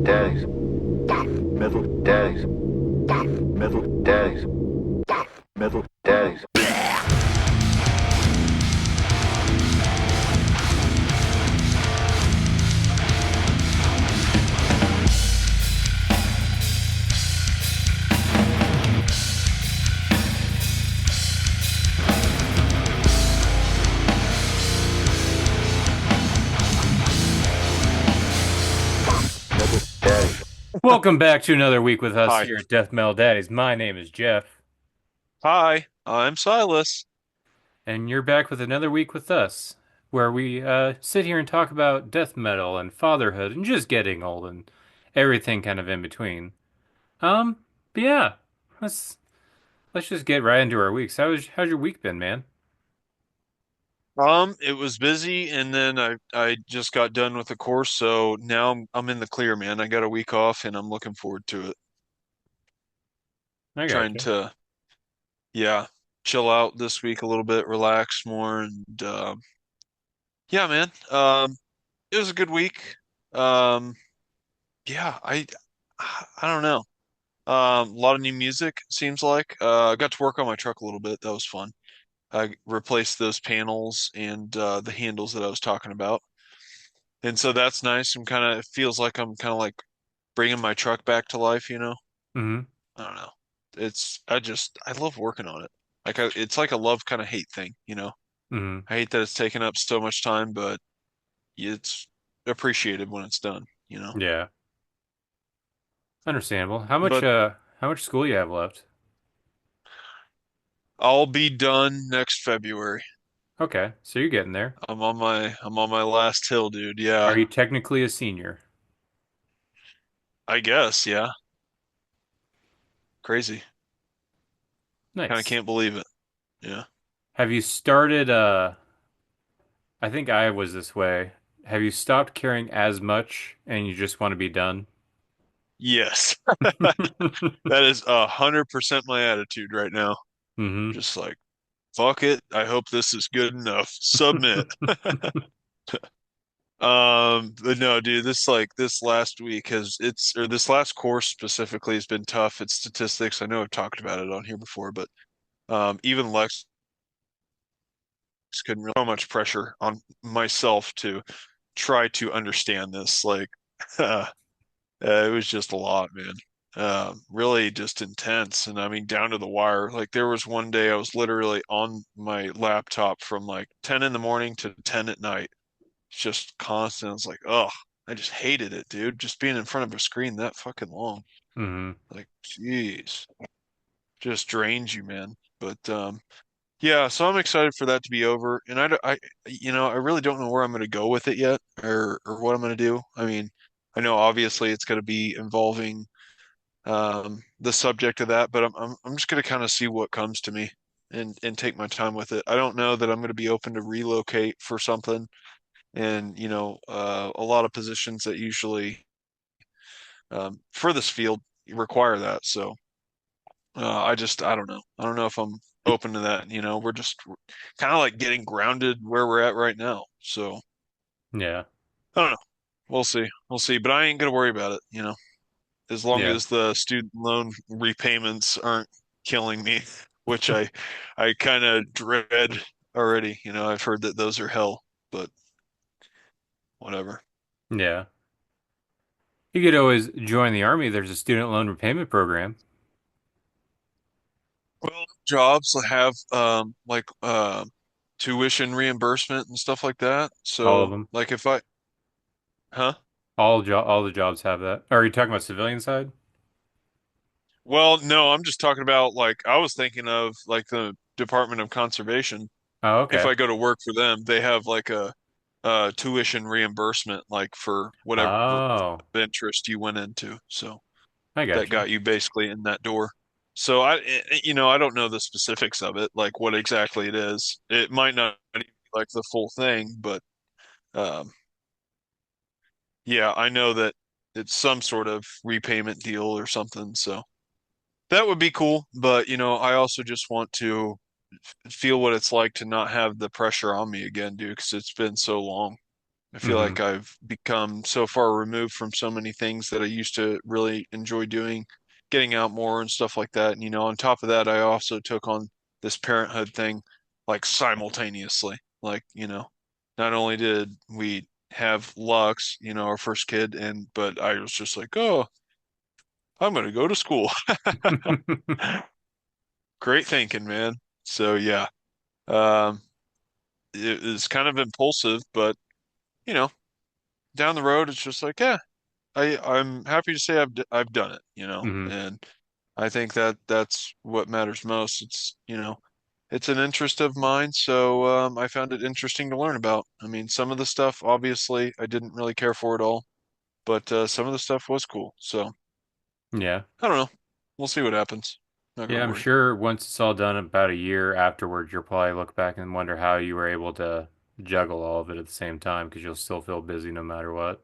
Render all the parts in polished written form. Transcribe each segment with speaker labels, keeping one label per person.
Speaker 1: daddies, metal daddies, metal daddies, metal daddies. Metal daddies.
Speaker 2: Welcome back to another week with us
Speaker 3: Hi.
Speaker 2: here at Death Metal Daddies. My name is Jeff,
Speaker 3: Hi, I'm Silas.
Speaker 2: and you're back with another week with us, where we sit here and talk about death metal and fatherhood and just getting old and everything kind of in between. Um, but yeah, let's let's just get right into our weeks. How's your week been, man?
Speaker 3: It was busy and then I just got done with the course, so now I'm in the clear, man. I got a week off and I'm looking forward to it.
Speaker 2: I got
Speaker 3: Trying
Speaker 2: you.
Speaker 3: to, yeah, chill out this week a little bit, relax more and yeah, man. It was a good week. Um, yeah, I don't know. A lot of new music seems like. I got to work on my truck a little bit. That was fun. I replaced those panels and the handles that I was talking about. And so that's nice. I'm kind of, it feels like I'm kind of like bringing my truck back to life, you know?
Speaker 2: Mm-hmm.
Speaker 3: I don't know. I love working on it. It's like a love kind of hate thing, you know?
Speaker 2: Mm-hmm.
Speaker 3: I hate that it's taken up so much time, but it's appreciated when it's done, you know?
Speaker 2: Yeah, understandable.
Speaker 3: But
Speaker 2: How much school you have left?
Speaker 3: I'll be done next February.
Speaker 2: Okay, so you're getting there.
Speaker 3: I'm on my last hill, dude. Yeah,
Speaker 2: Are you technically a senior?
Speaker 3: I guess, yeah. Crazy. Kind of
Speaker 2: Nice.
Speaker 3: can't believe it. Yeah.
Speaker 2: Have you started I think I was this way. Have you stopped caring as much and you just want to be done?
Speaker 3: Yes. That is 100% my attitude right now.
Speaker 2: hmm
Speaker 3: Just like, fuck it. I hope this is good enough. Submit. But no, dude, this last week or this last course specifically has been tough. It's statistics. I know I've talked about it on here before, but even Lex couldn't really so much pressure on myself to try to understand this. Like, it was just a lot, man. Really just intense. And I mean, down to the wire. Like, there was one day I was literally on my laptop from like 10 in the morning to 10 at night. It's just constant. It's like, oh, I just hated it, dude. Just being in front of a screen that fucking long.
Speaker 2: hmm
Speaker 3: Like, jeez, just drains you, man. But yeah, so I'm excited for that to be over. And I really don't know where I'm going to go with it yet, or what I'm going to do. I mean, I know obviously it's going to be involving the subject of that, but I'm just going to kind of see what comes to me and take my time with it. I don't know that I'm going to be open to relocate for something, and a lot of positions that usually for this field require that. So I don't know. I don't know if I'm open to that. We're just kind of like getting grounded where we're at right now. So
Speaker 2: Yeah.
Speaker 3: I don't know. We'll see. We'll see. But I ain't gonna worry about it. As long
Speaker 2: Yeah.
Speaker 3: as the student loan repayments aren't killing me, which I kind of dread already. I've heard that those are hell, but whatever.
Speaker 2: Yeah. You could always join the army. There's a student loan repayment program.
Speaker 3: Well, jobs have like tuition reimbursement and stuff like that.
Speaker 2: All of
Speaker 3: So
Speaker 2: them.
Speaker 3: like if I, huh?
Speaker 2: All the jobs have that. Are you talking about civilian side?
Speaker 3: Well, no, I'm just talking about like I was thinking of like the Department of Conservation.
Speaker 2: Oh,
Speaker 3: If
Speaker 2: okay.
Speaker 3: I go to work for them, they have like a tuition reimbursement like for whatever
Speaker 2: Oh,
Speaker 3: interest you went into. So
Speaker 2: I
Speaker 3: that
Speaker 2: got you.
Speaker 3: got you basically in that door. So I don't know the specifics of it, like what exactly it is. It might not be like the full thing, but um, yeah, I know that it's some sort of repayment deal or something. So that would be cool. But I also just want to feel what it's like to not have the pressure on me again, dude, because it's been so long. I feel
Speaker 2: Hmm.
Speaker 3: like I've become so far removed from so many things that I used to really enjoy doing, getting out more and stuff like that. And, on top of that, I also took on this parenthood thing like simultaneously. Like, not only did we have Lux, our first kid, but I was just like, oh, I'm gonna go to school. Great thinking, man. So yeah, um, it was kind of impulsive, but you know, down the road, it's just like, yeah, I'm happy to say I've done it,
Speaker 2: Hmm.
Speaker 3: and I think that that's what matters most. It's an interest of mine, so I found it interesting to learn about. I mean, some of the stuff, obviously, I didn't really care for at all, but some of the stuff was cool. So
Speaker 2: Yeah.
Speaker 3: I don't know. We'll see what happens. Not
Speaker 2: Yeah,
Speaker 3: gonna
Speaker 2: I'm
Speaker 3: worry.
Speaker 2: sure once it's all done, about a year afterwards, you'll probably look back and wonder how you were able to juggle all of it at the same time because you'll still feel busy no matter what.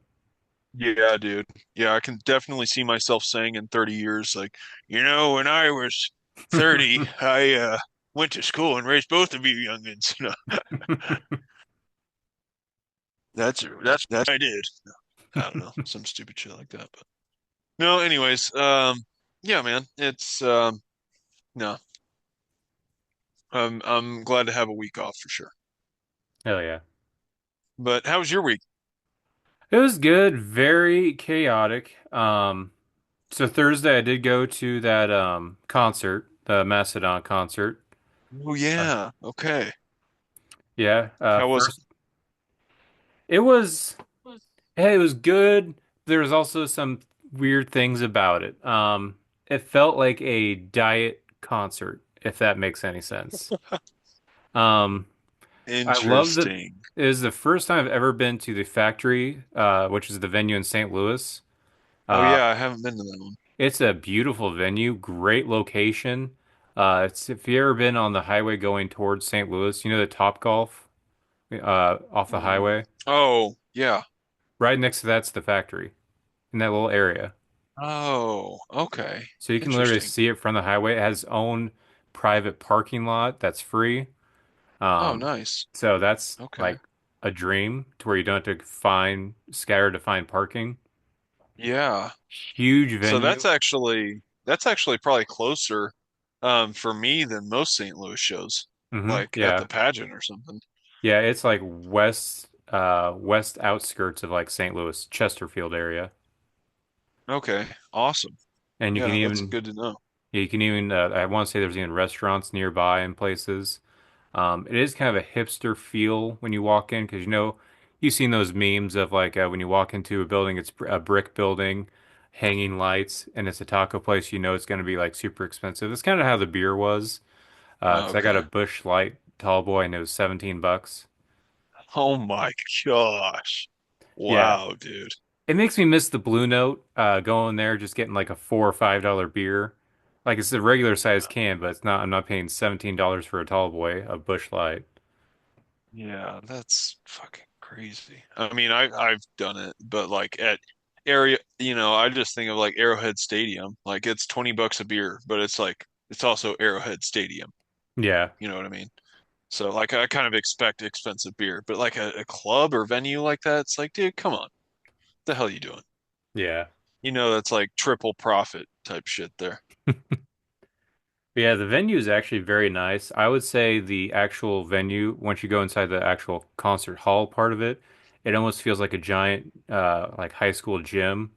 Speaker 3: Yeah, dude. Yeah, I can definitely see myself saying in 30 years, like, when I was 30, I went to school and raised both of you youngins. That's what I did. I don't know, some stupid shit like that. But no, anyways, yeah, man, it's no, I'm glad to have a week off for sure.
Speaker 2: Hell yeah.
Speaker 3: But how was your week?
Speaker 2: It was good, very chaotic. So Thursday I did go to that concert, the Mastodon concert.
Speaker 3: Oh
Speaker 2: Uh,
Speaker 3: yeah, okay.
Speaker 2: yeah,
Speaker 3: How was it?
Speaker 2: first it was hey, it was good. There was also some weird things about it. It felt like a diet concert, if that makes any sense. Um, I love that
Speaker 3: Interesting.
Speaker 2: it is the first time I've ever been to the Factory, which is the venue in St. Louis.
Speaker 3: Oh
Speaker 2: Uh,
Speaker 3: yeah, I haven't been to that one.
Speaker 2: it's a beautiful venue, great location. It's if you ever been on the highway going towards St. Louis, you know the Top Golf, off the highway.
Speaker 3: Oh yeah.
Speaker 2: Right next to that's the Factory in that little area.
Speaker 3: Oh, okay.
Speaker 2: So you can literally
Speaker 3: Interesting.
Speaker 2: see it from the highway. It has its own private parking lot that's free.
Speaker 3: Oh,
Speaker 2: Um,
Speaker 3: nice.
Speaker 2: so that's
Speaker 3: Okay.
Speaker 2: like a dream to where you don't have to find scatter to find parking.
Speaker 3: Yeah.
Speaker 2: Huge
Speaker 3: So
Speaker 2: venue.
Speaker 3: that's actually probably closer for me than most St. Louis shows, like at
Speaker 2: Yeah.
Speaker 3: the pageant or something.
Speaker 2: Yeah, it's like west outskirts of like St. Louis, Chesterfield area.
Speaker 3: Okay. Awesome.
Speaker 2: And
Speaker 3: Yeah, that's good to know.
Speaker 2: you can even I want to say there's even restaurants nearby and places. It is kind of a hipster feel when you walk in because you've seen those memes of like when you walk into a building, it's a brick building, hanging lights, and it's a taco place. You know it's going to be like super expensive. That's kind of how the beer was.
Speaker 3: Oh,
Speaker 2: 'Cause I got a
Speaker 3: okay.
Speaker 2: Busch Light tall boy and it was $17.
Speaker 3: Oh my gosh.
Speaker 2: Yeah,
Speaker 3: Wow, dude.
Speaker 2: it makes me miss the Blue Note. Going there just getting like a $4 or $5 beer. Like it's a regular size can, but it's not. I'm not paying $17 for a tall boy, a Busch Light.
Speaker 3: Yeah, that's fucking crazy. I mean, I've done it, but like at area, I just think of like Arrowhead Stadium. Like it's $20 a beer, but it's also Arrowhead Stadium.
Speaker 2: Yeah,
Speaker 3: You know what I mean? So like I kind of expect expensive beer, but like a club or venue like that, it's like, dude, come on. What the hell are you doing?
Speaker 2: yeah.
Speaker 3: That's like triple profit type shit there.
Speaker 2: Yeah, the venue is actually very nice. I would say the actual venue, once you go inside the actual concert hall part of it, it almost feels like a giant like high school gym.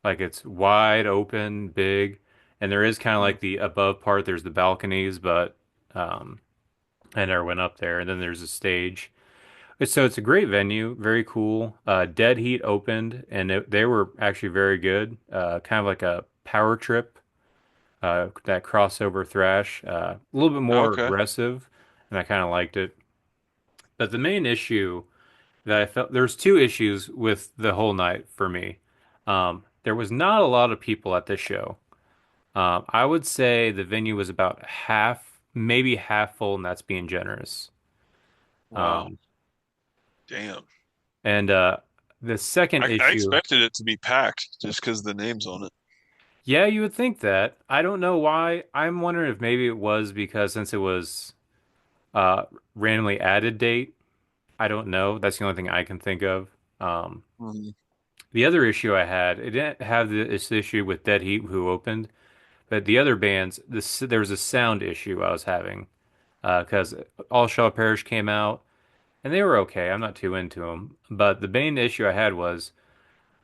Speaker 2: Like it's wide open, big, and there is kind of
Speaker 3: Hmm.
Speaker 2: like the above part, there's the balconies, but um I never went up there. And then there's a stage. So it's a great venue, very cool. Dead Heat opened and they were actually very good. Kind of like a power trip that crossover thrash, a little bit more
Speaker 3: Okay.
Speaker 2: aggressive, and I kind of liked it. But the main issue that I felt there's two issues with the whole night for me. There was not a lot of people at this show. I would say the venue was about half, maybe half full, and that's being generous.
Speaker 3: Wow.
Speaker 2: Um,
Speaker 3: Damn.
Speaker 2: and the second
Speaker 3: I
Speaker 2: issue,
Speaker 3: expected it to be packed just because the name's on it.
Speaker 2: yeah, you would think that. I don't know why. I'm wondering if maybe it was because since it was randomly added date. I don't know. That's the only thing I can think of. Um,
Speaker 3: Mhm.
Speaker 2: the other issue I had, it didn't have this issue with Dead Heat who opened, but the other bands, there was a sound issue I was having because All Shall Perish came out and they were okay. I'm not too into them, but the main issue I had was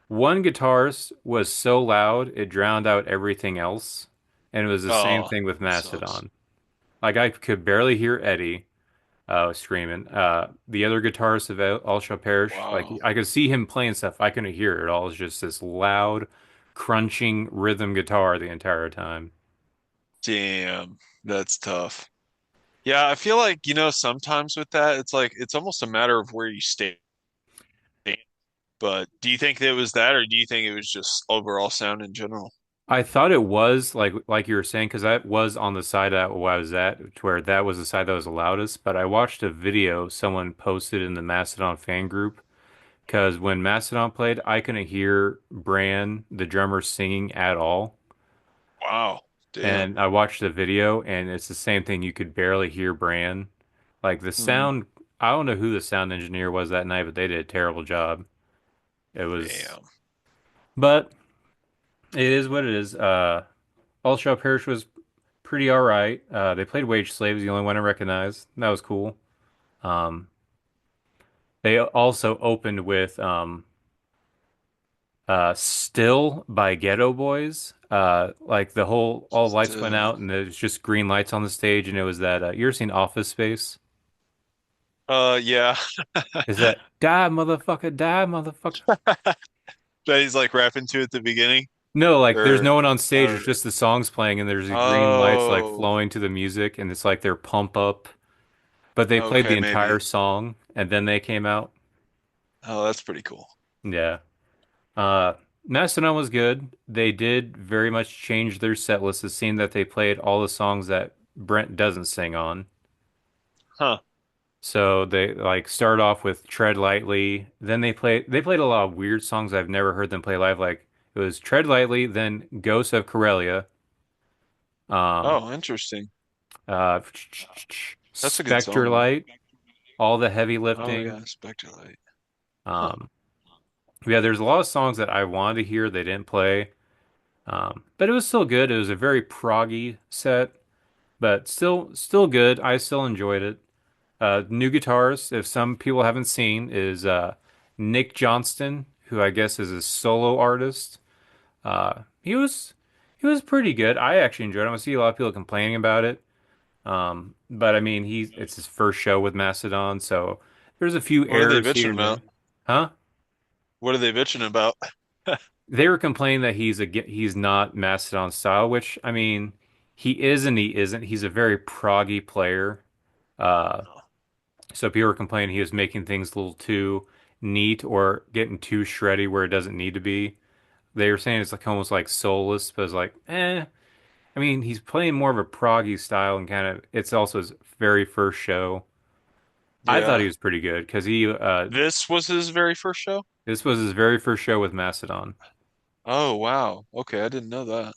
Speaker 2: one guitarist was so loud it drowned out everything else, and it was the same
Speaker 3: Oh,
Speaker 2: thing with
Speaker 3: that sucks.
Speaker 2: Mastodon. Like I could barely hear Eddie screaming. The other guitarist of All Shall Perish, like
Speaker 3: Wow.
Speaker 2: I could see him playing stuff. I couldn't hear it at all. It was just this loud, crunching rhythm guitar the entire time.
Speaker 3: Damn, that's tough. Yeah, I feel like, sometimes with that, it's like it's almost a matter of where you stand. But do you think that it was that, or do you think it was just overall sound in general?
Speaker 2: I thought it was like you were saying because that was on the side that where I was at, to where that was the side that was the loudest. But I watched a video someone posted in the Mastodon fan group because when Mastodon played, I couldn't hear Bran, the drummer, singing at all.
Speaker 3: Wow. Damn.
Speaker 2: And I watched the video, and it's the same thing. You could barely hear Bran. Like the
Speaker 3: Hmm.
Speaker 2: sound, I don't know who the sound engineer was that night, but they did a terrible job. It was,
Speaker 3: Damn.
Speaker 2: but it is what it is. All Shall Perish was pretty all right. They played Wage Slaves, the only one I recognized. That was cool. Um, they also opened with Still by Ghetto Boys. Like all the lights went out
Speaker 3: Still.
Speaker 2: and there's just green lights on the stage, and it was that. You ever seen Office Space?
Speaker 3: Yeah.
Speaker 2: Is that die, motherfucker, die, motherfucker?
Speaker 3: That he's like rapping to at the beginning,
Speaker 2: No, like there's
Speaker 3: or,
Speaker 2: no one on stage. It's
Speaker 3: or,
Speaker 2: just the songs playing, and there's the green lights like
Speaker 3: oh,
Speaker 2: flowing to the music, and it's like their pump up. But they played the
Speaker 3: okay,
Speaker 2: entire
Speaker 3: maybe.
Speaker 2: song, and then they came out.
Speaker 3: Oh, that's pretty cool.
Speaker 2: Yeah. Uh, Mastodon was good. They did very much change their set list. It seemed that they played all the songs that Brent doesn't sing on.
Speaker 3: Huh.
Speaker 2: So they like start off with Tread Lightly. Then they played a lot of weird songs I've never heard them play live. Like it was Tread Lightly, then Ghosts of Corellia, um,
Speaker 3: Oh, interesting.
Speaker 2: uh,
Speaker 3: That's a good
Speaker 2: Spectre
Speaker 3: song, though.
Speaker 2: Light, all the heavy
Speaker 3: Oh,
Speaker 2: lifting.
Speaker 3: yeah, Spectralight. Huh.
Speaker 2: Um, yeah, there's a lot of songs that I wanted to hear they didn't play. But it was still good. It was a very proggy set, but still good. I still enjoyed it. New guitarist, if some people haven't seen, is Nick Johnston, who I guess is a solo artist. He was pretty good. I actually enjoyed him. I see a lot of people complaining about it. But I mean, it's his first show with Mastodon, so there's a few
Speaker 3: What are they
Speaker 2: errors here
Speaker 3: bitching
Speaker 2: and
Speaker 3: about?
Speaker 2: there. Huh?
Speaker 3: What are they bitching about?
Speaker 2: They were complaining that he's not Mastodon style, which I mean, he is and he isn't. He's a very proggy player. Uh,
Speaker 3: Oh,
Speaker 2: so people were complaining he was making things a little too neat or getting too shreddy where it doesn't need to be. They were saying it's like almost like soulless, but it's like, eh. I mean, he's playing more of a proggy style and kind of it's also his very first show. I thought
Speaker 3: yeah.
Speaker 2: he was pretty good because
Speaker 3: This was his very first show?
Speaker 2: this was his very first show with Mastodon.
Speaker 3: Oh, wow. Okay, I didn't know that.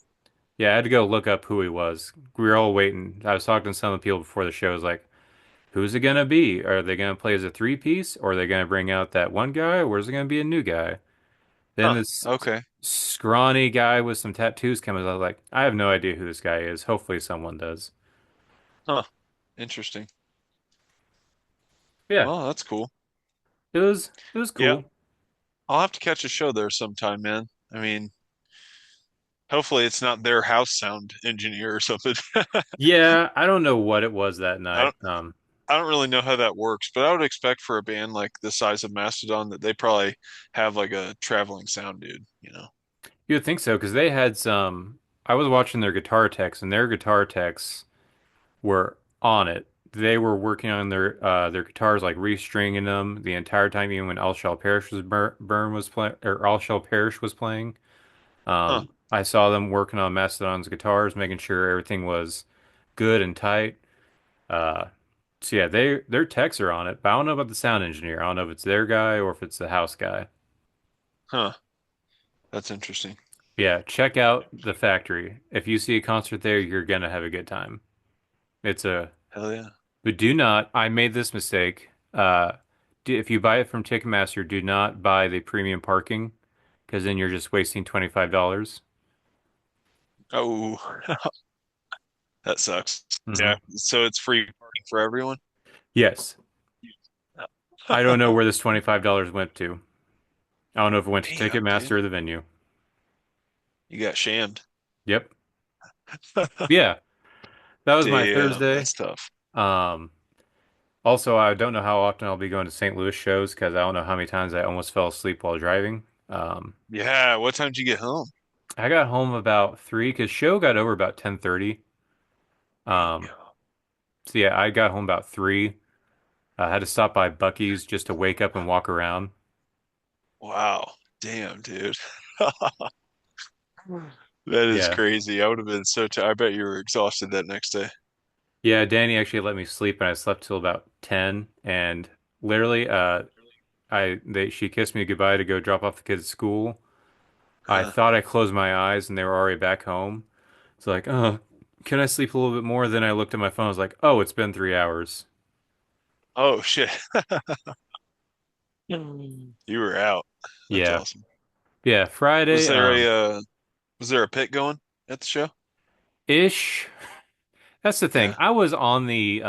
Speaker 2: Yeah, I had to go look up who he was. We were all waiting. I was talking to some of the people before the show. I was like, who's it gonna be? Are they gonna play as a three piece, or are they gonna bring out that one guy, or is it gonna be a new guy? Then
Speaker 3: Huh.
Speaker 2: this
Speaker 3: Okay.
Speaker 2: scrawny guy with some tattoos comes. I was like, I have no idea who this guy is. Hopefully, someone does.
Speaker 3: Huh. Interesting.
Speaker 2: Yeah,
Speaker 3: Well, that's cool.
Speaker 2: it was
Speaker 3: Yeah,
Speaker 2: cool.
Speaker 3: I'll have to catch a show there sometime, man. I mean, hopefully it's not their house sound engineer or something.
Speaker 2: Yeah, I don't know what it was that
Speaker 3: I
Speaker 2: night.
Speaker 3: don't I don't really know how that works, but I would expect for a band like the size of Mastodon that they probably have like a traveling sound dude.
Speaker 2: You would think so because they had some. I was watching their guitar techs, and their guitar techs were on it. They were working on their guitars, like restringing them the entire time, even when All Shall Perish was Burn was playing or All Shall Perish was playing.
Speaker 3: Huh.
Speaker 2: I saw them working on Mastodon's guitars, making sure everything was good and tight. Uh, so yeah, their techs are on it, but I don't know about the sound engineer. I don't know if it's their guy or if it's the house guy.
Speaker 3: Huh. That's interesting.
Speaker 2: Yeah, check out the factory. If you see a concert there, you're gonna have a good time. It's a
Speaker 3: Hell yeah.
Speaker 2: But do not, I made this mistake. if you buy it from Ticketmaster, do not buy the premium parking because then you're just wasting $25.
Speaker 3: Oh, that sucks.
Speaker 2: Hmm.
Speaker 3: Yeah, so it's free parking for everyone?
Speaker 2: Yes. I don't know where this $25 went to. I don't know if it went to
Speaker 3: Damn, dude.
Speaker 2: Ticketmaster or the venue.
Speaker 3: You got shamed.
Speaker 2: Yep. Yeah, that was my
Speaker 3: Damn,
Speaker 2: Thursday.
Speaker 3: that's tough.
Speaker 2: Um, Also, I don't know how often I'll be going to St. Louis shows because I don't know how many times I almost fell asleep while driving.
Speaker 3: Yeah, what time did you get home?
Speaker 2: I got home about 3 because show got over about 10:30. Um,
Speaker 3: Damn.
Speaker 2: so yeah, I got home about 3. I had to stop by Bucky's just to wake up and walk around.
Speaker 3: Wow. Damn, dude. That is
Speaker 2: Yeah.
Speaker 3: crazy. I would have been so tired. I bet you were exhausted that next day.
Speaker 2: Yeah, Danny actually let me sleep and I slept till about 10 and literally she kissed me goodbye to go drop off the kids at school. I
Speaker 3: Uh,
Speaker 2: thought I closed my eyes and they were already back home. It's like, oh, can I sleep a little bit more? Then I looked at my phone. I was like, oh, it's been 3 hours.
Speaker 3: oh shit. You were out. That's
Speaker 2: Yeah.
Speaker 3: awesome.
Speaker 2: Yeah.
Speaker 3: Was
Speaker 2: Friday,
Speaker 3: there was there a pit going at the show?
Speaker 2: ish. That's the thing.
Speaker 3: Yeah.
Speaker 2: I was on the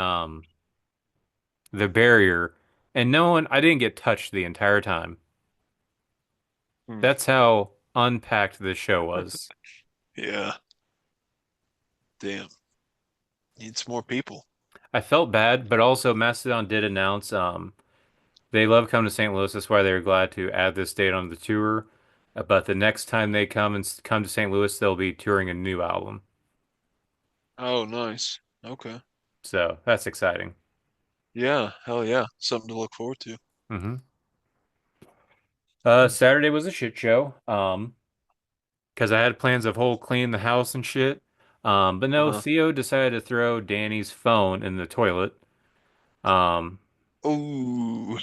Speaker 2: barrier and I didn't get touched the entire time.
Speaker 3: Hmm.
Speaker 2: That's how unpacked this show was.
Speaker 3: Yeah. Damn. Needs more people.
Speaker 2: I felt bad, but also Mastodon did announce they love coming to St. Louis. That's why they were glad to add this date on the tour. But the next time they come to St. Louis, they'll be touring a new album.
Speaker 3: Oh, nice. Okay.
Speaker 2: So that's exciting.
Speaker 3: Yeah, hell yeah. Something to look forward to.
Speaker 2: Hmm. Saturday was a shit show. Because I had plans of whole clean the house and shit. But no,
Speaker 3: Uh-huh.
Speaker 2: Theo decided to throw Danny's phone in the toilet. Um,
Speaker 3: Ooh.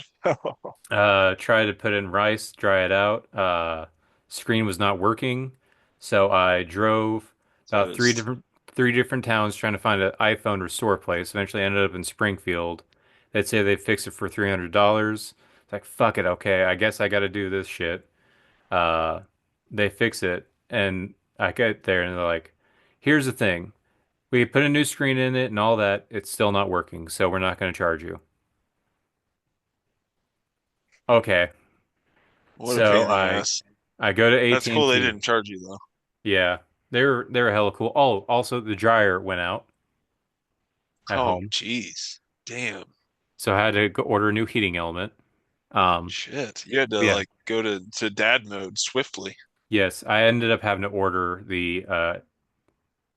Speaker 2: Tried to put in rice, dry it out. Screen was not working, so I drove about
Speaker 3: Toast.
Speaker 2: three different towns trying to find an iPhone restore place. Eventually ended up in Springfield. They'd say they'd fix it for $300. It's like, fuck it, okay, I guess I got to do this shit. Uh, they fix it, and I get there, and they're like, "Here's the thing: we put a new screen in it and all that. It's still not working, so we're not going to charge you." Okay,
Speaker 3: What a pain
Speaker 2: so
Speaker 3: in the ass.
Speaker 2: I go to
Speaker 3: That's cool they
Speaker 2: AT&T.
Speaker 3: didn't charge you though.
Speaker 2: Yeah, they were hella cool. Oh, also the dryer went out at
Speaker 3: Oh,
Speaker 2: home,
Speaker 3: jeez. Damn.
Speaker 2: so I had to go order a new heating element. Um,
Speaker 3: Shit. You had to
Speaker 2: yeah,
Speaker 3: like go to dad mode swiftly.
Speaker 2: yes, I ended up having to order the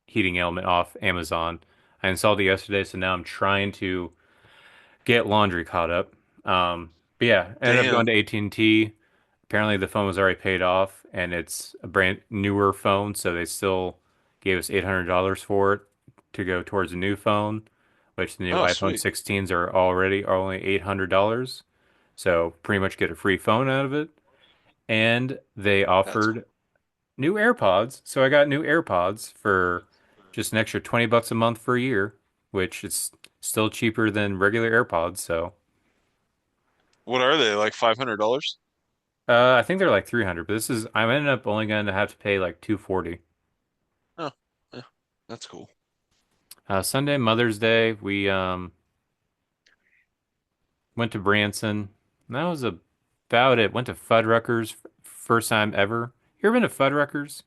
Speaker 2: heating element off Amazon. I installed it yesterday, so now I'm trying to get laundry caught up. But yeah, ended up going
Speaker 3: Damn.
Speaker 2: to AT&T. Apparently the phone was already paid off and it's a brand newer phone, so they still gave us $800 for it to go towards a new phone, which the new
Speaker 3: Oh,
Speaker 2: iPhone
Speaker 3: sweet.
Speaker 2: 16s are only $800. So pretty much get a free phone out of it. And they
Speaker 3: That's cool.
Speaker 2: offered new AirPods. So I got new AirPods for just an extra $20 a month for a year, which is still cheaper than regular AirPods. So
Speaker 3: What are they? Like $500?
Speaker 2: I think they're like 300, but I'm ended up only going to have to pay like 240.
Speaker 3: Oh, yeah. That's cool.
Speaker 2: Sunday, Mother's Day, we went to Branson. And that was about it. Went to Fuddruckers, first time ever. You ever been to Fuddruckers?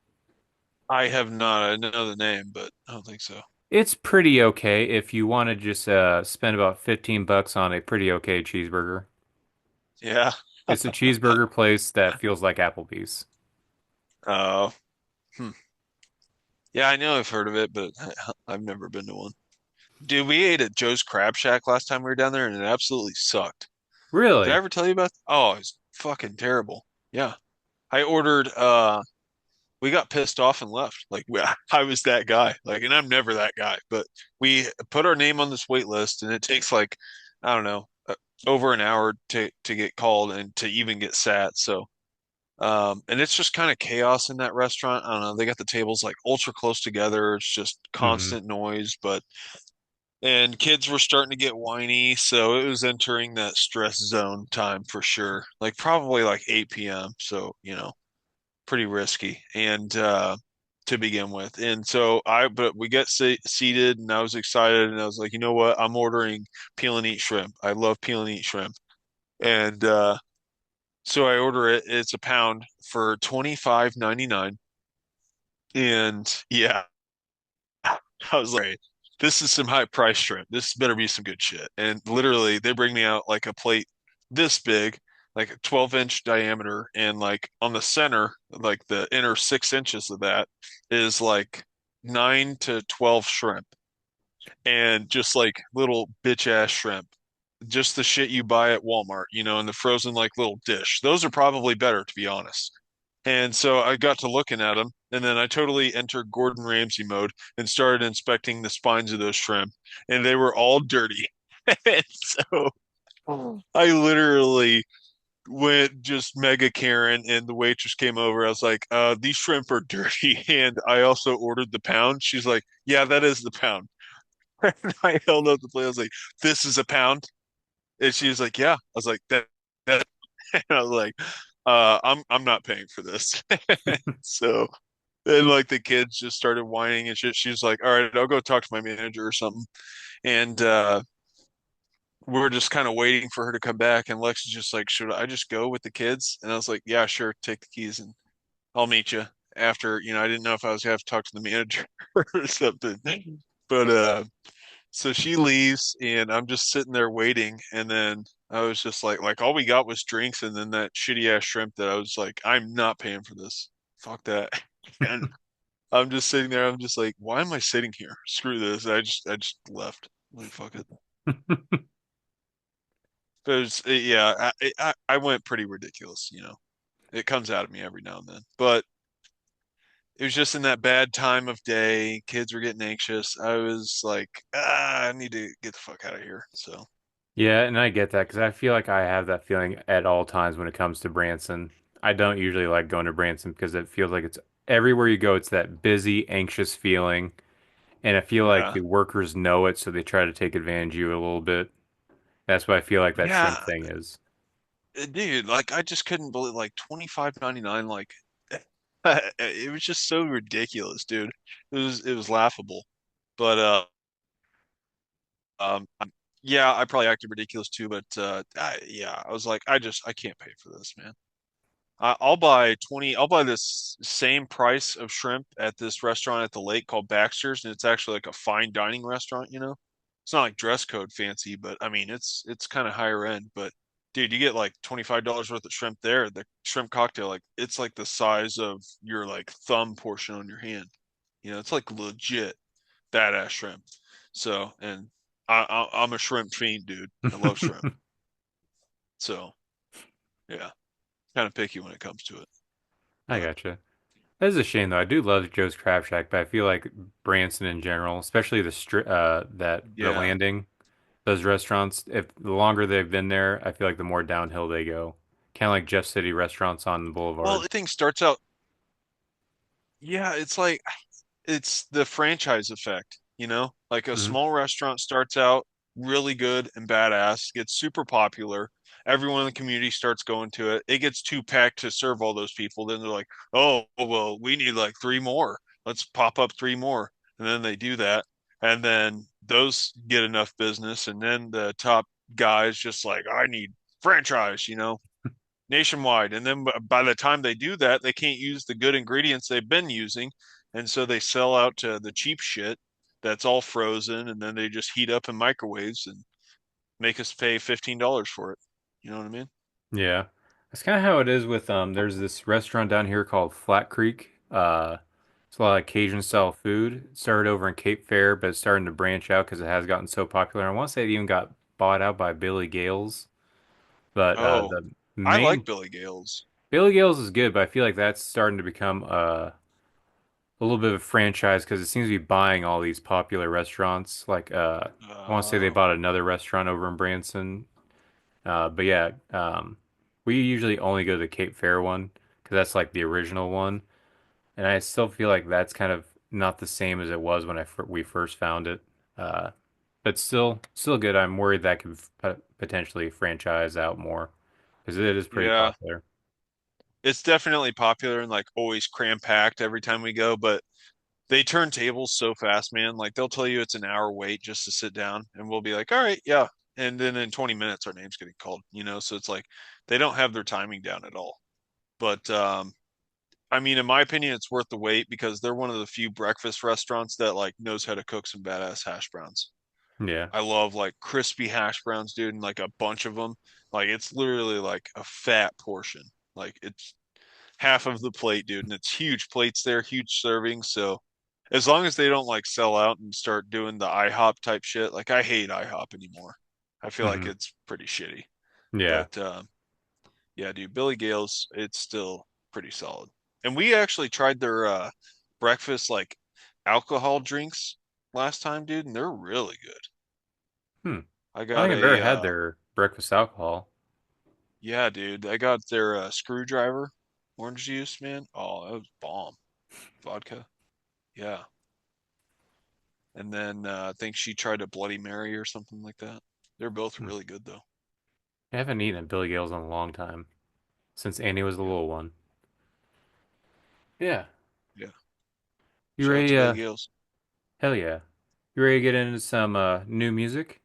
Speaker 3: I have not. I know the name, but I don't think so.
Speaker 2: It's pretty okay if you want to just spend about $15 on a pretty okay cheeseburger.
Speaker 3: Yeah.
Speaker 2: It's a cheeseburger place that feels like Applebee's.
Speaker 3: Uh, hmm. Yeah, I know I've heard of it, but I've never been to one. Dude, we ate at Joe's Crab Shack last time we were down there, and it absolutely sucked. Did I
Speaker 2: Really?
Speaker 3: ever tell you about? Oh, it's fucking terrible. Yeah. I ordered we got pissed off and left. Like I was that guy. Like, and I'm never that guy, but we put our name on this wait list and it takes like I don't know, over an hour to get called and to even get sat. So and it's just kind of chaos in that restaurant. I don't know. They got the tables like ultra close together. It's just
Speaker 2: Hmm.
Speaker 3: constant noise, but and kids were starting to get whiny, so it was entering that stress zone time for sure. Like probably like 8 p.m. So, pretty risky and to begin with. And so but we got seated and I was excited and I was like, you know what? I'm ordering peel and eat shrimp. I love peel and eat shrimp. And so I order it. It's a pound for 25.99. And yeah, I was like, this is some high price shrimp. This better be some good shit. And literally, they bring me out like a plate this big, like a 12-inch diameter, and like on the center, like the inner 6 inches of that is like 9 to 12 shrimp, and just like little bitch ass shrimp, just the shit you buy at Walmart, in the frozen like little dish. Those are probably better, to be honest. And so I got to looking at them, and then I totally entered Gordon Ramsay mode and started inspecting the spines of those shrimp, and they were all dirty. And so I literally went just mega Karen, and the waitress came over. I was like, these shrimp are dirty. And I also ordered the pound. She's like, yeah, that is the pound. And I held up the plate. I was like, this is a pound. And she was like, yeah. I was like, that. And I was like, I'm not paying for this. So and like the kids just started whining and shit. She was like, all right, I'll go talk to my manager or something. And we're just kind of waiting for her to come back. And Lex is just like, should I just go with the kids? And I was like, yeah, sure, take the keys and I'll meet you after. I didn't know if I was gonna have to talk to the manager or something. But so she leaves and I'm just sitting there waiting. And then I was just like all we got was drinks and then that shitty ass shrimp that I was like, I'm not paying for this. Fuck that. And I'm just sitting there. I'm just like, why am I sitting here? Screw this. I just left. Like, fuck it. But yeah, I went pretty ridiculous. It comes out of me every now and then. But it was just in that bad time of day. Kids were getting anxious. I was like, I need to get the fuck out of here. So,
Speaker 2: Yeah, and I get that because I feel like I have that feeling at all times when it comes to Branson. I don't usually like going to Branson because it feels like it's everywhere you go, it's that busy, anxious feeling. And I feel like
Speaker 3: yeah.
Speaker 2: the workers know it, so they try to take advantage of you a little bit. That's what I feel like that shrimp
Speaker 3: Yeah,
Speaker 2: thing is.
Speaker 3: dude, like I just couldn't believe like 25.99 like it was just so ridiculous, dude. It was laughable. But yeah, I probably acted ridiculous too, but yeah, I was like, I can't pay for this, man. I'll buy this same price of shrimp at this restaurant at the lake called Baxter's, and it's actually like a fine dining restaurant. It's not like dress code fancy, but I mean it's kind of higher end, but dude, you get like $25 worth of shrimp there. The shrimp cocktail, like it's like the size of your like thumb portion on your hand. It's like legit badass shrimp. So, and I'm a shrimp fiend, dude. I love shrimp. So, yeah, kind of picky when it comes to it.
Speaker 2: I
Speaker 3: But
Speaker 2: gotcha. That is a shame though. I do love Joe's Crab Shack, but I feel like Branson in general, especially the
Speaker 3: yeah,
Speaker 2: landing, those restaurants, if the longer they've been there, I feel like the more downhill they go. Kind of like Jeff City restaurants on the
Speaker 3: well,
Speaker 2: boulevard.
Speaker 3: the thing starts out, yeah, it's like it's the franchise effect. Like a
Speaker 2: Hmm.
Speaker 3: small restaurant starts out really good and badass, gets super popular. Everyone in the community starts going to it. It gets too packed to serve all those people. Then they're like, oh, well, we need like three more. Let's pop up three more. And then they do that. And then those get enough business. And then the top guys just like, I need franchise, nationwide. And then by the time they do that, they can't use the good ingredients they've been using. And so they sell out to the cheap shit that's all frozen. And then they just heat up in microwaves and make us pay $15 for it. You know what I mean?
Speaker 2: Yeah. That's kind of how it is with there's this restaurant down here called Flat Creek. It's a lot of Cajun style food. It started over in Cape Fear, but it's starting to branch out because it has gotten so popular. I want to say it even got bought out by Billy Gales. But
Speaker 3: Oh,
Speaker 2: the
Speaker 3: I like
Speaker 2: main
Speaker 3: Billy Gales.
Speaker 2: Billy Gales is good, but I feel like that's starting to become a little bit of a franchise because it seems to be buying all these popular restaurants. Like I want to say they
Speaker 3: Uh,
Speaker 2: bought another restaurant over in Branson. But yeah, we usually only go to the Cape Fear one because that's like the original one, and I still feel like that's kind of not the same as it was when we first found it. Uh, but still good. I'm worried that could potentially franchise out more because it is pretty
Speaker 3: Yeah,
Speaker 2: popular.
Speaker 3: it's definitely popular and like always cram packed every time we go, but they turn tables so fast, man. Like they'll tell you it's an hour wait just to sit down, and we'll be like, all right, yeah. And then in 20 minutes, our name's getting called, so it's like they don't have their timing down at all. But I mean, in my opinion, it's worth the wait because they're one of the few breakfast restaurants that like knows how to cook some badass hash browns.
Speaker 2: Yeah.
Speaker 3: I love like crispy hash browns, dude, and like a bunch of them. Like it's literally like a fat portion. Like it's half of the plate, dude, and it's huge plates there, huge servings. So as long as they don't like sell out and start doing the IHOP type shit, like I hate IHOP anymore. I feel like
Speaker 2: Hmm.
Speaker 3: it's pretty shitty.
Speaker 2: Yeah.
Speaker 3: But yeah, dude, Billy Gale's it's still pretty solid. And we actually tried their breakfast like alcohol drinks last time, dude, and they're really good.
Speaker 2: Hmm.
Speaker 3: I
Speaker 2: I don't
Speaker 3: got
Speaker 2: think I've ever
Speaker 3: a
Speaker 2: had their breakfast alcohol.
Speaker 3: yeah, dude, I got their screwdriver orange juice, man. Oh, that was bomb. Vodka. Yeah. And then I think she tried a Bloody Mary or something like that. They're both
Speaker 2: Hmm.
Speaker 3: really good though.
Speaker 2: I haven't eaten at Billy Gale's in a long time since Annie was the
Speaker 3: Yeah.
Speaker 2: little one. Yeah.
Speaker 3: Yeah.
Speaker 2: You
Speaker 3: Shout out to
Speaker 2: ready?
Speaker 3: Billy Gales.
Speaker 2: Hell yeah. You ready to get into some new music?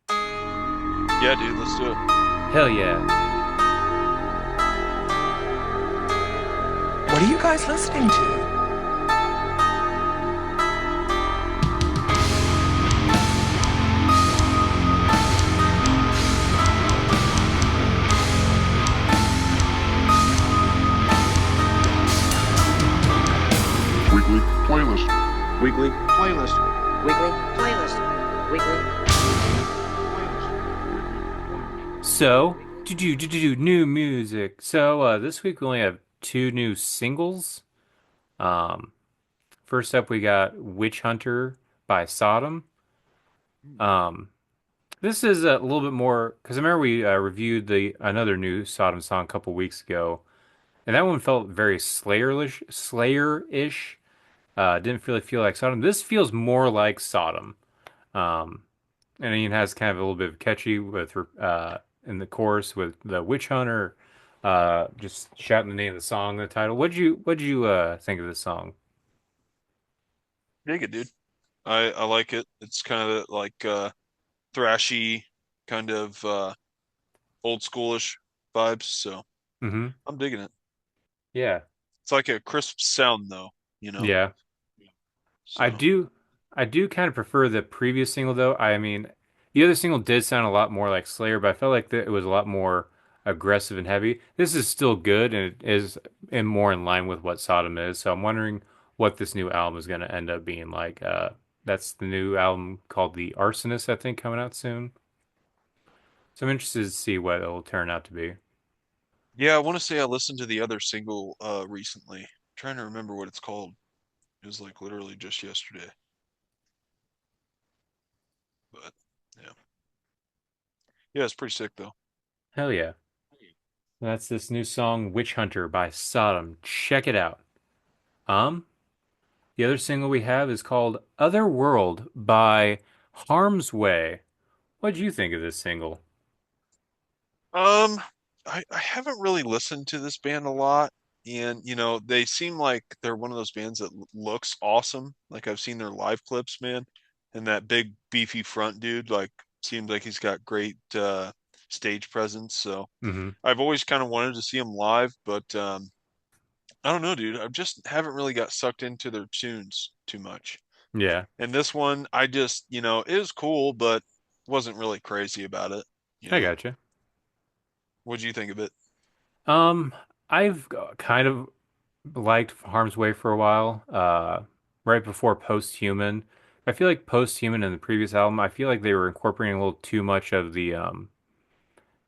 Speaker 3: Yeah, dude, let's do it.
Speaker 2: Hell yeah.
Speaker 4: What are you guys listening to?
Speaker 1: Weekly playlist.
Speaker 5: Weekly playlist.
Speaker 6: Weekly playlist. Weekly.
Speaker 2: So, do new music. So, this week we only have two new singles. Um, First up we got Witch Hunter by Sodom. Um, this is a little bit more because I remember we reviewed the another new Sodom song a couple weeks ago, and that one felt very Slayer-ish. Didn't really feel like Sodom. This feels more like Sodom. Um, and it has kind of a little bit of catchy with in the chorus with the witch hunter just shouting the name of the song, the title. What'd you think of this song?
Speaker 3: Dig it, dude. I like it. It's kind of like thrashy, kind of old schoolish vibes. So
Speaker 2: Hmm.
Speaker 3: I'm digging it.
Speaker 2: Yeah.
Speaker 3: It's like a crisp sound though, you know.
Speaker 2: Yeah. I
Speaker 3: So
Speaker 2: do I do kind of prefer the previous single though. I mean, the other single did sound a lot more like Slayer, but I felt like that it was a lot more aggressive and heavy. This is still good and it is more in line with what Sodom is. So I'm wondering what this new album is going to end up being like. That's the new album called The Arsonist, I think, coming out soon. So I'm interested to see what it'll turn out to be.
Speaker 3: yeah, I want to say I listened to the other single recently. I'm trying to remember what it's called. It was like literally just yesterday. But yeah. Yeah, it's pretty sick though.
Speaker 2: Hell yeah. That's this new song, Witch Hunter by Sodom. Check it out. Um, the other single we have is called Other World by Harm's Way. What'd you think of this single?
Speaker 3: Um, I haven't really listened to this band a lot, and they seem like they're one of those bands that looks awesome. Like I've seen their live clips, man, and that big beefy front dude, like seems like he's got great stage presence. So
Speaker 2: Hmm.
Speaker 3: I've always kind of wanted to see him live, but I don't know, dude. I just haven't really got sucked into their tunes too much.
Speaker 2: Yeah,
Speaker 3: And this one, I just, it was cool, but wasn't really crazy about it, you
Speaker 2: I
Speaker 3: know.
Speaker 2: gotcha.
Speaker 3: What'd you think of it?
Speaker 2: Um, I've kind of liked Harm's Way for a while, right before Post-Human. I feel like Post-Human in the previous album, I feel like they were incorporating a little too much of the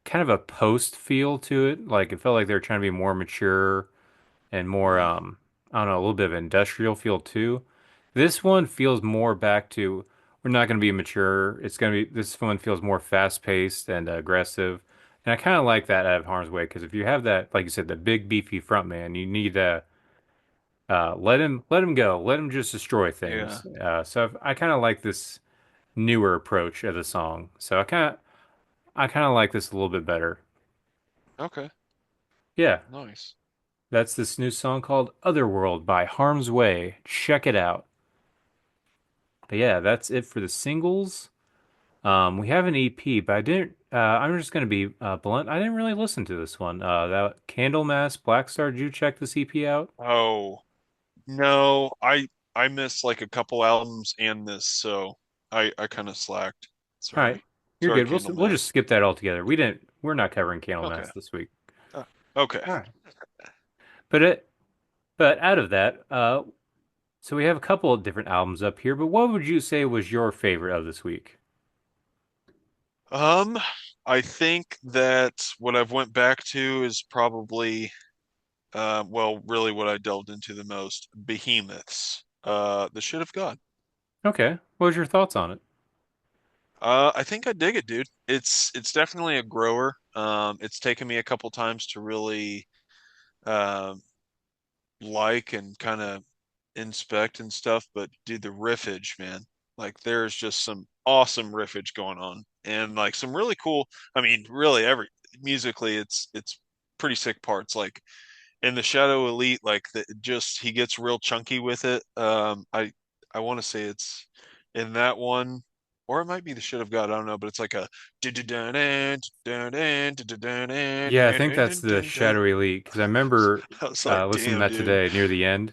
Speaker 2: kind of a post feel to it. Like it felt like they were trying to be more mature and more
Speaker 3: Mm,
Speaker 2: I don't know, a little bit of industrial feel too. This one feels more back to we're not going to be mature. It's going to be this one feels more fast-paced and aggressive. And I kind of like that out of Harm's Way because if you have that, like you said, the big beefy front man, you need to let him go, let him just destroy
Speaker 3: yeah.
Speaker 2: things. So I kind of like this. newer approach of the song. So I kind of like this a little bit better.
Speaker 3: Okay,
Speaker 2: Yeah,
Speaker 3: nice.
Speaker 2: that's this new song called Otherworld by Harm's Way. Check it out. But yeah, that's it for the singles. We have an EP, but I didn't. I'm just gonna be blunt. I didn't really listen to this one. That Candlemass Black Star. Did you check this EP out?
Speaker 3: Oh, no, I missed like a couple albums and this, so I kind of slacked.
Speaker 2: All right,
Speaker 3: Sorry.
Speaker 2: you're
Speaker 3: Sorry,
Speaker 2: good. We'll just
Speaker 3: Candlemass.
Speaker 2: skip that altogether. We didn't. We're not covering
Speaker 3: Okay.
Speaker 2: Candlemass this week.
Speaker 3: Okay.
Speaker 2: All right. But out of that, so we have a couple of different albums up here. But what would you say was your favorite of this week?
Speaker 3: Um, I think that what I've went back to is probably well, really what I delved into the most, Behemoths. The Shit of God.
Speaker 2: Okay, what was your thoughts on it?
Speaker 3: I think I dig it, dude. It's definitely a grower. It's taken me a couple times to really um like and kind of inspect and stuff, but dude, the riffage, man, like there's just some awesome riffage going on, and like some really cool. I mean, really, every musically, it's pretty sick parts. Like in the Shadow Elite, like the just he gets real chunky with it. I want to say it's in that one. Or it might be the Shit of God, I don't know, but it's like a
Speaker 2: Yeah, I think that's the Shadowy Elite because I remember
Speaker 3: I was like,
Speaker 2: listening to
Speaker 3: damn,
Speaker 2: that
Speaker 3: dude.
Speaker 2: today near the end.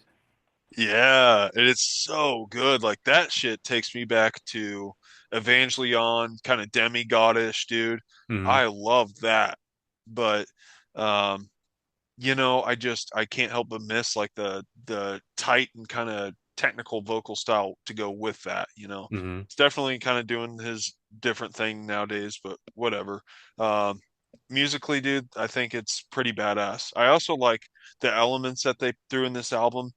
Speaker 3: Yeah, and it's so good. Like that shit takes me back to Evangelion, kind of demigodish, dude.
Speaker 2: Hmm.
Speaker 3: I love that. But um, I can't help but miss like the tight and kind of technical vocal style to go with that, you know.
Speaker 2: Hmm.
Speaker 3: It's definitely kind of doing his different thing nowadays, but whatever. Um, musically, dude, I think it's pretty badass. I also like the elements that they threw in this album.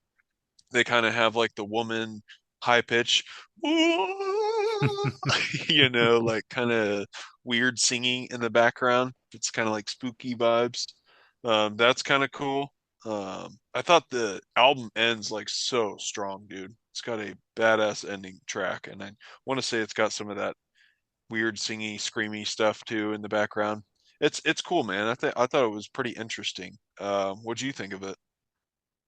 Speaker 3: They kind of have like the woman high pitch, like kind of weird singing in the background. It's kind of like spooky vibes. That's kind of cool. I thought the album ends like so strong, dude. It's got a badass ending track, and I want to say it's got some of that weird singy, screamy stuff too in the background. It's cool, man. I thought it was pretty interesting. What do you think of it?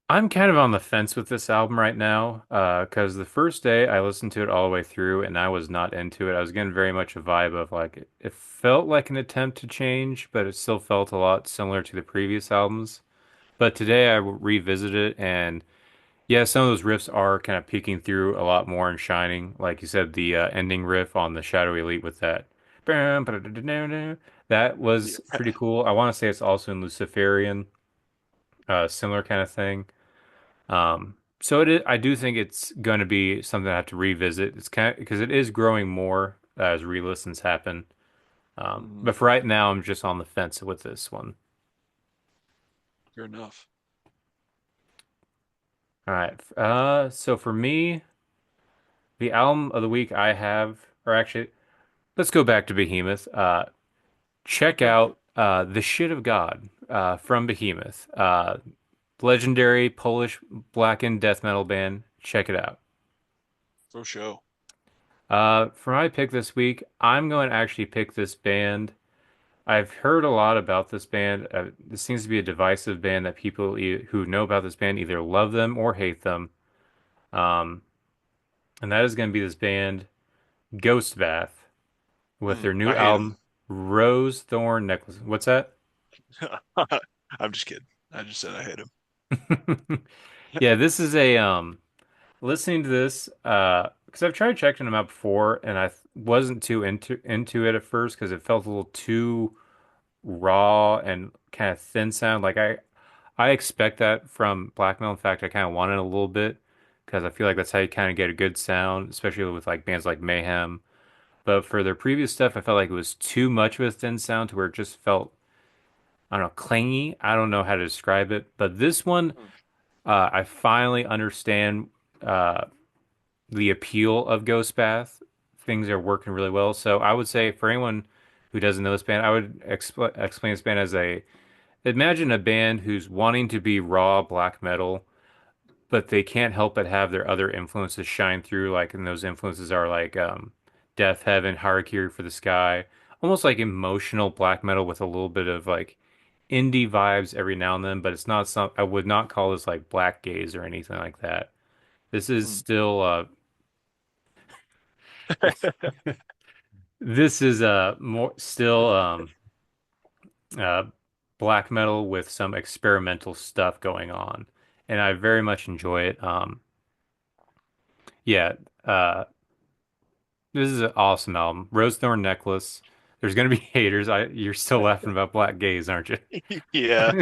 Speaker 2: I'm kind of on the fence with this album right now, because the first day I listened to it all the way through and I was not into it. I was getting very much a vibe of like it felt like an attempt to change, but it still felt a lot similar to the previous albums. But today I revisited it and yeah, some of those riffs are kind of peeking through a lot more and shining. Like you said, the ending riff on the Shadow Elite with that. That
Speaker 3: Yeah.
Speaker 2: was pretty cool. I want to say it's also in Luciferian, similar kind of thing. So I do think it's going to be something I have to revisit. It's kind of because it is growing more as re-listens happen.
Speaker 3: Mhm.
Speaker 2: But for right now, I'm just on the fence with this one.
Speaker 3: Fair enough.
Speaker 2: All right. So for me, the album of the week I have, or actually, let's go back to Behemoth. Check
Speaker 3: Okay.
Speaker 2: out The Shit of God from Behemoth. Legendary Polish blackened death metal band. Check it out.
Speaker 3: For sure.
Speaker 2: For my pick this week, I'm going to actually pick this band. I've heard a lot about this band. This seems to be a divisive band that people who know about this band either love them or hate them. Um, and that is going to be this band, Ghost Bath, with their new
Speaker 3: I hate him.
Speaker 2: album, Rose Thorn Necklace. What's that?
Speaker 3: I'm just kidding. I just said I hate him.
Speaker 2: Yeah, this is a listening to this because I've tried checking them out before and I wasn't too into it at first because it felt a little too raw and kind of thin sound. Like I expect that from black metal. In fact, I kind of want it a little bit because I feel like that's how you kind of get a good sound, especially with like bands like Mayhem. But for their previous stuff, I felt like it was too much of a thin sound to where it just felt, I don't know, clingy. I don't know how to describe it. But this one,
Speaker 3: Hmm.
Speaker 2: I finally understand uh, the appeal of Ghost Bath. Things are working really well. So I would say for anyone who doesn't know this band, I would explain this band as a imagine a band who's wanting to be raw black metal, but they can't help but have their other influences shine through. Like, and those influences are like Death Heaven, Harakiri for the Sky, almost like emotional black metal with a little bit of like indie vibes every now and then, but it's not some I would not call this like black gaze or anything like that. This is
Speaker 3: Hmm.
Speaker 2: still this is more still uh black metal with some experimental stuff going on. And I very much enjoy it. Yeah, uh this is an awesome album. Rose Thorn Necklace. There's gonna be haters. You're still laughing about black gaze, aren't you?
Speaker 3: Yeah.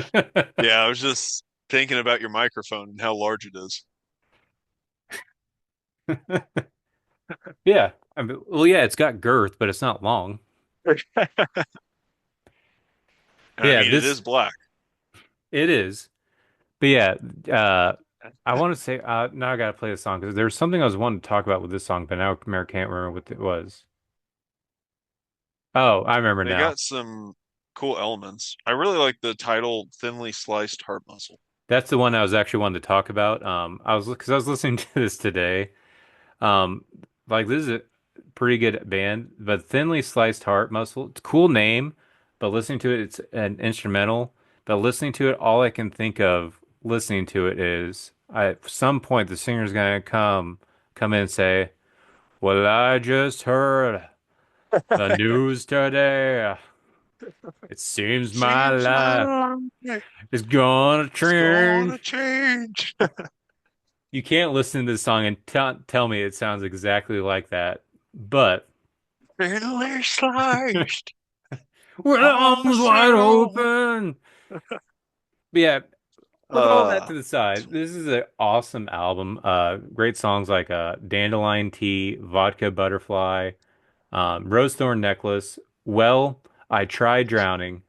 Speaker 3: Yeah, I was just thinking about your microphone and how large it is.
Speaker 2: Yeah. Well, yeah, it's got girth, but it's not long.
Speaker 3: And I
Speaker 2: Yeah,
Speaker 3: mean, it
Speaker 2: this
Speaker 3: is black.
Speaker 2: it is. But yeah, uh, I want to say now I gotta play the song because there's something I was wanting to talk about with this song, but now I can't remember what it was. Oh, I remember
Speaker 3: They
Speaker 2: now.
Speaker 3: got some cool elements. I really like the title Thinly Sliced Heart Muscle.
Speaker 2: That's the one I was actually wanting to talk about. I was because I was listening to this today. Um, like this is a pretty good band, but Thinly Sliced Heart Muscle. It's a cool name, but listening to it, it's an instrumental. But listening to it, all I can think of listening to it is at some point the singer's gonna come in and say, "Well, I just heard the news today. It seems my
Speaker 3: Seems
Speaker 2: life
Speaker 3: my life
Speaker 2: is gonna
Speaker 3: is gonna
Speaker 2: change."
Speaker 3: change.
Speaker 2: You can't listen to this song and tell me it sounds exactly like that. But
Speaker 3: Thinly sliced
Speaker 2: with arms wide
Speaker 3: muscle.
Speaker 2: open. But yeah, put all that
Speaker 3: Uh,
Speaker 2: to the side. This is an awesome album. Great songs like Dandelion Tea, Vodka Butterfly, Rose Thorn Necklace. Well, I Tried Drowning.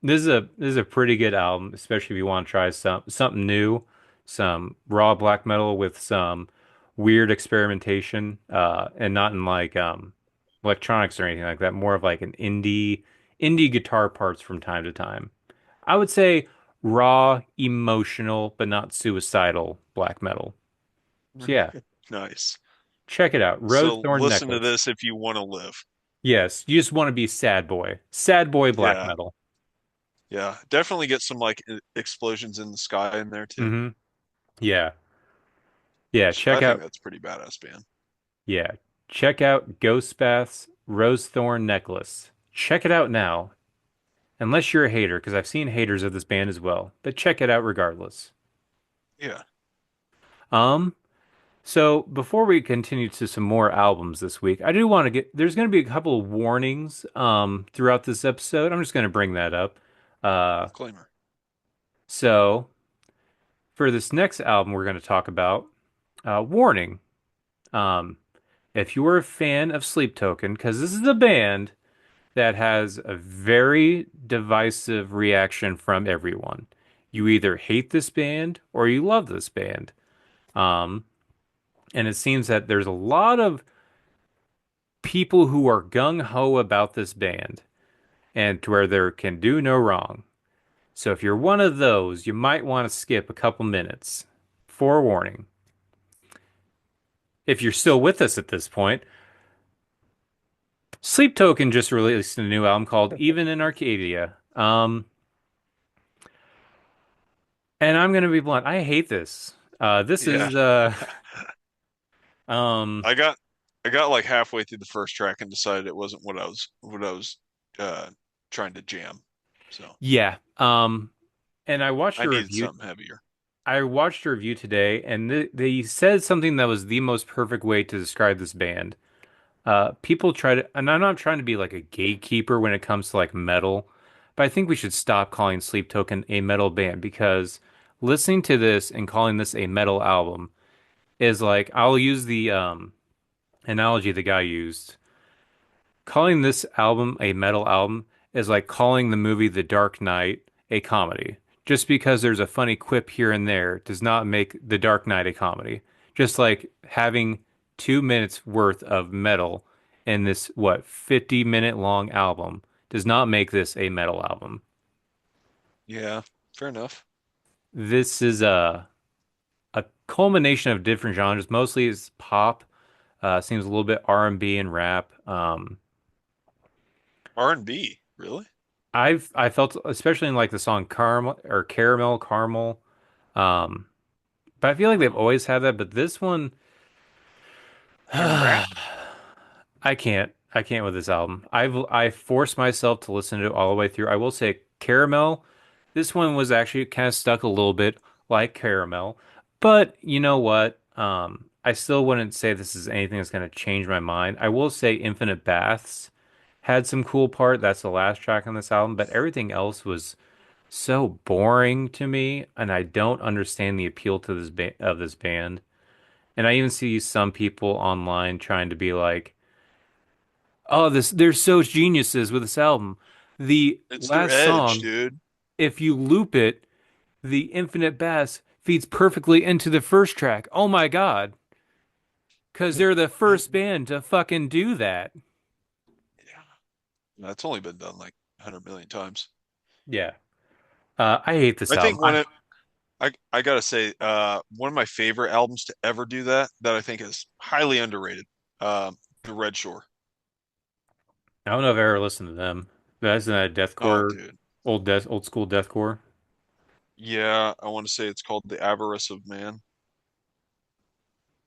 Speaker 2: This is a pretty good album, especially if you want to try something new, some raw black metal with some weird experimentation, and not in like electronics or anything like that. More of like an indie guitar parts from time to time. I would say raw, emotional, but not suicidal black metal. So yeah,
Speaker 3: nice.
Speaker 2: check it out. Rose
Speaker 3: So
Speaker 2: Thorn
Speaker 3: listen to
Speaker 2: Necklace.
Speaker 3: this if you want to live.
Speaker 2: Yes, you just want to be sad boy. Sad boy black
Speaker 3: Yeah,
Speaker 2: metal.
Speaker 3: yeah. Definitely get some like explosions in the sky in there too,
Speaker 2: Hmm. Yeah. Yeah,
Speaker 3: which I think that's pretty badass, band.
Speaker 2: yeah. Check out Ghost Bath's Rose Thorn Necklace. Check it out now. Unless you're a hater, because I've seen haters of this band as well. But check it out regardless.
Speaker 3: Yeah,
Speaker 2: Um, so before we continue to some more albums this week, I do want to there's gonna be a couple of warnings throughout this episode. I'm just gonna bring that up. Uh
Speaker 3: disclaimer.
Speaker 2: so for this next album we're gonna talk about, warning. Um, if you're a fan of Sleep Token, because this is a band that has a very divisive reaction from everyone. You either hate this band or you love this band. Um, and it seems that there's a lot of people who are gung ho about this band and to where there can do no wrong. So if you're one of those, you might want to skip a couple minutes. Forewarning. If you're still with us at this point, Sleep Token just released a new album called Even in Arcadia. And I'm gonna be blunt, I hate this. This
Speaker 3: Yeah,
Speaker 2: is um
Speaker 3: I got I got like halfway through the first track and decided it wasn't what I was uh trying to jam. So
Speaker 2: yeah. And
Speaker 3: I needed something heavier.
Speaker 2: I watched a review today, and they said something that was the most perfect way to describe this band. People try to, and I'm not trying to be like a gatekeeper when it comes to like metal, but I think we should stop calling Sleep Token a metal band because listening to this and calling this a metal album is like, I'll use the analogy the guy used. Calling this album a metal album is like calling the movie The Dark Knight a comedy. Just because there's a funny quip here and there does not make The Dark Knight a comedy. Just like having 2 minutes worth of metal in this, what, 50-minute long album does not make this a metal album.
Speaker 3: Yeah, fair enough.
Speaker 2: This is a culmination of different genres. Mostly it's pop, Seems a little bit R&B and rap.
Speaker 3: R&B, really?
Speaker 2: I felt especially in like the song Caramel or Caramel. Um, but I feel like they've
Speaker 3: Oh,
Speaker 2: always had that. But this one,
Speaker 3: and rap?
Speaker 2: I can't with this album. I forced myself to listen to it all the way through. I will say Caramel, this one was actually kind of stuck a little bit like Caramel, but you know what? I still wouldn't say this is anything that's going to change my mind. I will say Infinite Baths had some cool part. That's the last track on this album, but everything else was so boring to me, and I don't understand the appeal to this band. And I even see some people online trying to be like, "Oh, this they're so geniuses with this album. The
Speaker 3: It's their
Speaker 2: last
Speaker 3: edge,
Speaker 2: song,
Speaker 3: dude.
Speaker 2: if you loop it, the infinite bass feeds perfectly into the first track. Oh my God, because they're the first band to fucking do that."
Speaker 3: Yeah, that's only been done like 100 million times.
Speaker 2: Yeah, I hate this
Speaker 3: I
Speaker 2: album.
Speaker 3: think I gotta say, one of my favorite albums to ever do that I think is highly underrated. The Red Shore.
Speaker 2: I don't know if I've ever listened to them. That's that
Speaker 3: Oh,
Speaker 2: deathcore,
Speaker 3: dude.
Speaker 2: old school deathcore.
Speaker 3: Yeah, I want to say it's called The Avarice of Man.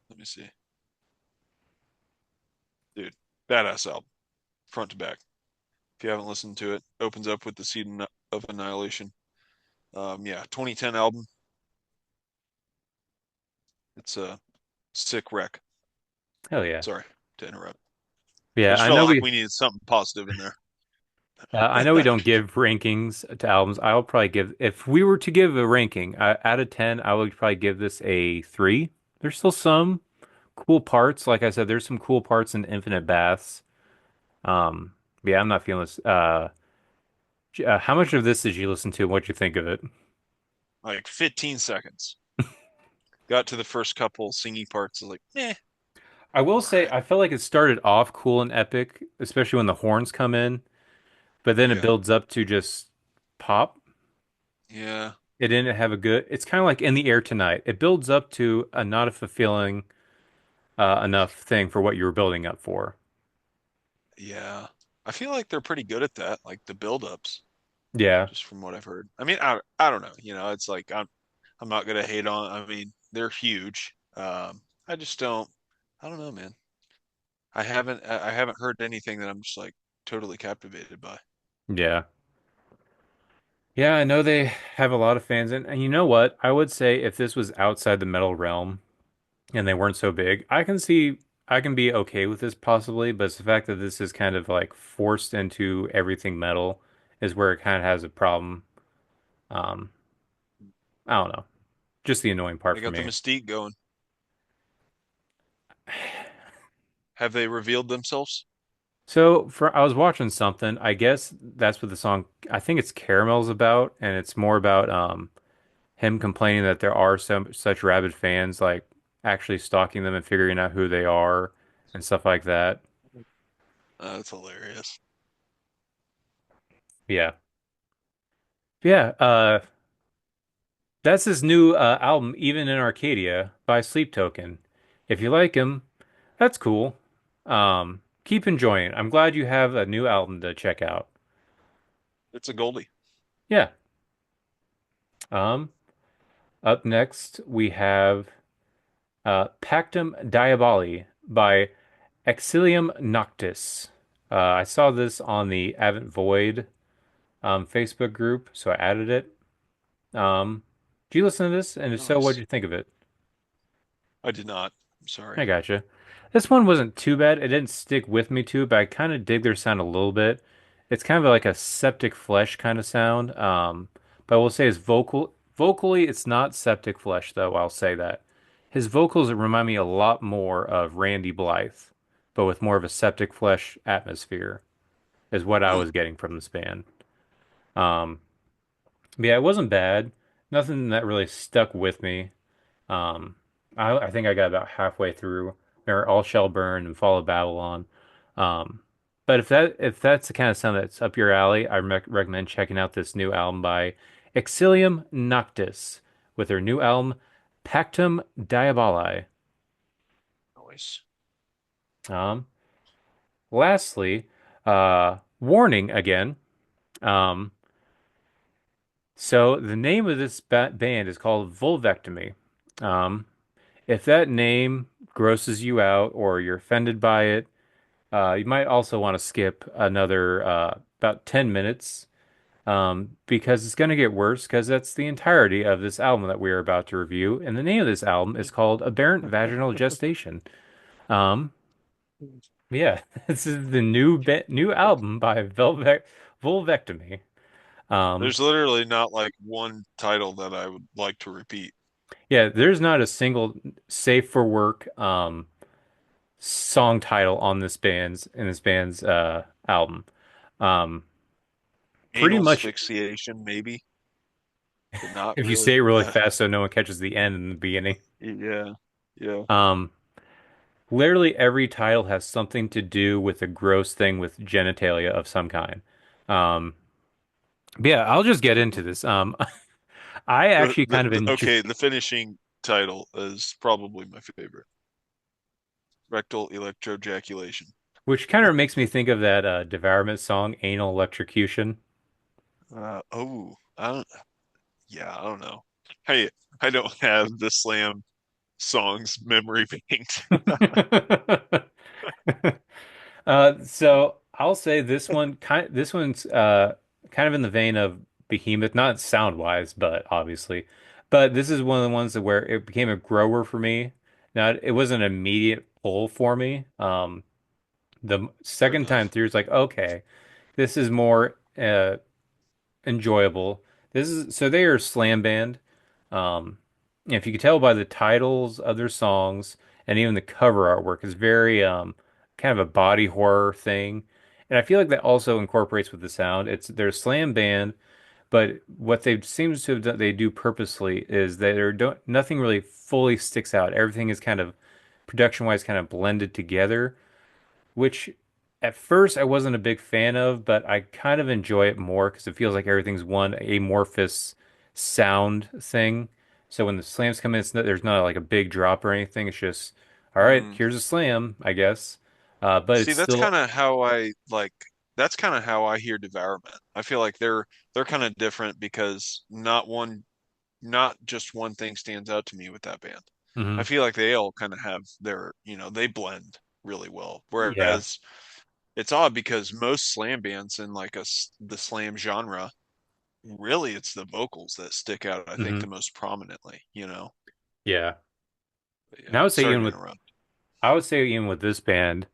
Speaker 3: Let me see. Dude, badass album, front to back. If you haven't listened to it, opens up with the Seed of Annihilation. Yeah, 2010 album. It's a sick wreck.
Speaker 2: Hell yeah.
Speaker 3: Sorry to interrupt. I
Speaker 2: Yeah,
Speaker 3: just felt like we needed something positive in there.
Speaker 2: I know we don't give rankings to albums. I will probably give, if we were to give a ranking out of 10, I would probably give this a 3. There's still some cool parts. Like I said, there's some cool parts in Infinite Baths. Yeah, I'm not feeling this. How much of this did you listen to and what'd you think of it?
Speaker 3: Like 15 seconds. Got to the first couple singing parts. I was like,
Speaker 2: I will
Speaker 3: all
Speaker 2: say,
Speaker 3: right.
Speaker 2: I felt like it started off cool and epic, especially when the horns come in, but then it
Speaker 3: Yeah.
Speaker 2: builds up to just pop.
Speaker 3: Yeah.
Speaker 2: It didn't have a good, it's kind of like In the Air Tonight. It builds up to a not a fulfilling enough thing for what you were building up for.
Speaker 3: Yeah. I feel like they're pretty good at that, like the build-ups,
Speaker 2: Yeah,
Speaker 3: just from what I've heard. I mean, I don't know. It's like I'm not gonna hate on. I mean, they're huge. I just don't. I don't know, man. I haven't heard anything that I'm just like totally captivated by.
Speaker 2: yeah. Yeah, I know they have a lot of fans, and you know what? I would say if this was outside the metal realm and they weren't so big, I can be okay with this possibly, but it's the fact that this is kind of like forced into everything metal is where it kind of has a problem. Um, I don't know. Just the annoying part
Speaker 3: They
Speaker 2: for
Speaker 3: got the
Speaker 2: me.
Speaker 3: mystique going. Have they revealed themselves?
Speaker 2: So for I was watching something, I guess that's what the song I think it's Caramel's about, and it's more about him complaining that there are such rabid fans like actually stalking them and figuring out who they are and stuff like that.
Speaker 3: That's hilarious.
Speaker 2: Yeah. Yeah, that's his new album, Even in Arcadia by Sleep Token. If you like him, that's cool. Keep enjoying it. I'm glad you have a new album to check out.
Speaker 3: It's a Goldie.
Speaker 2: Yeah. Um, Up next we have Pactum Diaboli by Exilium Noctis. I saw this on the Avent Void Facebook group, so I added it. Do you listen to this? And if so, what did
Speaker 3: Nice.
Speaker 2: you think of it?
Speaker 3: I did not. I'm sorry.
Speaker 2: I gotcha. This one wasn't too bad. It didn't stick with me too, but I kind of dig their sound a little bit. It's kind of like a septic flesh kind of sound. But I will say his vocally, it's not septic flesh though. I'll say that. His vocals remind me a lot more of Randy Blythe, but with more of a septic flesh atmosphere, is what I
Speaker 3: Hmm.
Speaker 2: was getting from this band. Um, but yeah, it wasn't bad. Nothing that really stuck with me. Um, I think I got about halfway through, or All Shall Burn and Fall of Babylon. Um, but if that's the kind of sound that's up your alley, I recommend checking out this new album by Exilium Noctis with their new album Pactum Diaboli.
Speaker 3: Nice.
Speaker 2: Um, Lastly, warning again. Um, so the name of this band is called Vulvectomy. Um, if that name grosses you out or you're offended by it, you might also want to skip another about 10 minutes because it's going to get worse because that's the entirety of this album that we are about to review. And the name of this album is called Aberrant Vaginal Gestation. Um, yeah, this is the new album by Vulvectomy. Um,
Speaker 3: There's literally not like one title that I would like to repeat.
Speaker 2: yeah, there's not a single safe for work song title on this band's album. Um, Pretty
Speaker 3: Anal
Speaker 2: much
Speaker 3: asphyxiation, maybe, but not
Speaker 2: if you
Speaker 3: really.
Speaker 2: say it really fast so no one catches the end in the beginning.
Speaker 3: Yeah, yeah.
Speaker 2: Um, Literally every title has something to do with a gross thing with genitalia of some kind. Um, but yeah, I'll just get into this. I actually kind of enjoy,
Speaker 3: Okay, the finishing title is probably my favorite. Rectal electroejaculation.
Speaker 2: which kind of makes me think of that Devourment song, Anal Electrocution.
Speaker 3: I don't. Yeah, I don't know. I I don't have the Slam songs memory banked.
Speaker 2: So I'll say this one's kind of in the vein of Behemoth, not sound wise, but obviously. But this is one of the ones that where it became a grower for me. Now it wasn't an immediate pull for me. The
Speaker 3: Fair
Speaker 2: second time
Speaker 3: enough.
Speaker 2: through, it's like, okay, this is more enjoyable. This is so they are a slam band. Um, if you could tell by the titles of their songs and even the cover artwork is very kind of a body horror thing. And I feel like that also incorporates with the sound. It's their slam band, but what they seems to have done, they do purposely is that they're don't nothing really fully sticks out. Everything is kind of production wise kind of blended together, which at first I wasn't a big fan of, but I kind of enjoy it more because it feels like everything's one amorphous sound thing. So when the slams come in, there's not like a big drop or anything. It's just, all right,
Speaker 3: Mm.
Speaker 2: here's a slam, I guess. But it's
Speaker 3: See, that's
Speaker 2: still,
Speaker 3: kind of how I like. That's kind of how I hear Devourment. I feel like they're kind of different because not just one thing stands out to me with that band. I
Speaker 2: mhm.
Speaker 3: feel like they all kind of have they blend really well.
Speaker 2: Yeah.
Speaker 3: Whereas it's odd because most slam bands in like the slam genre, really it's the vocals that stick out, I think, the
Speaker 2: Hmm.
Speaker 3: most prominently.
Speaker 2: Yeah.
Speaker 3: But
Speaker 2: And
Speaker 3: yeah, sorry to interrupt.
Speaker 2: I would say even with this band,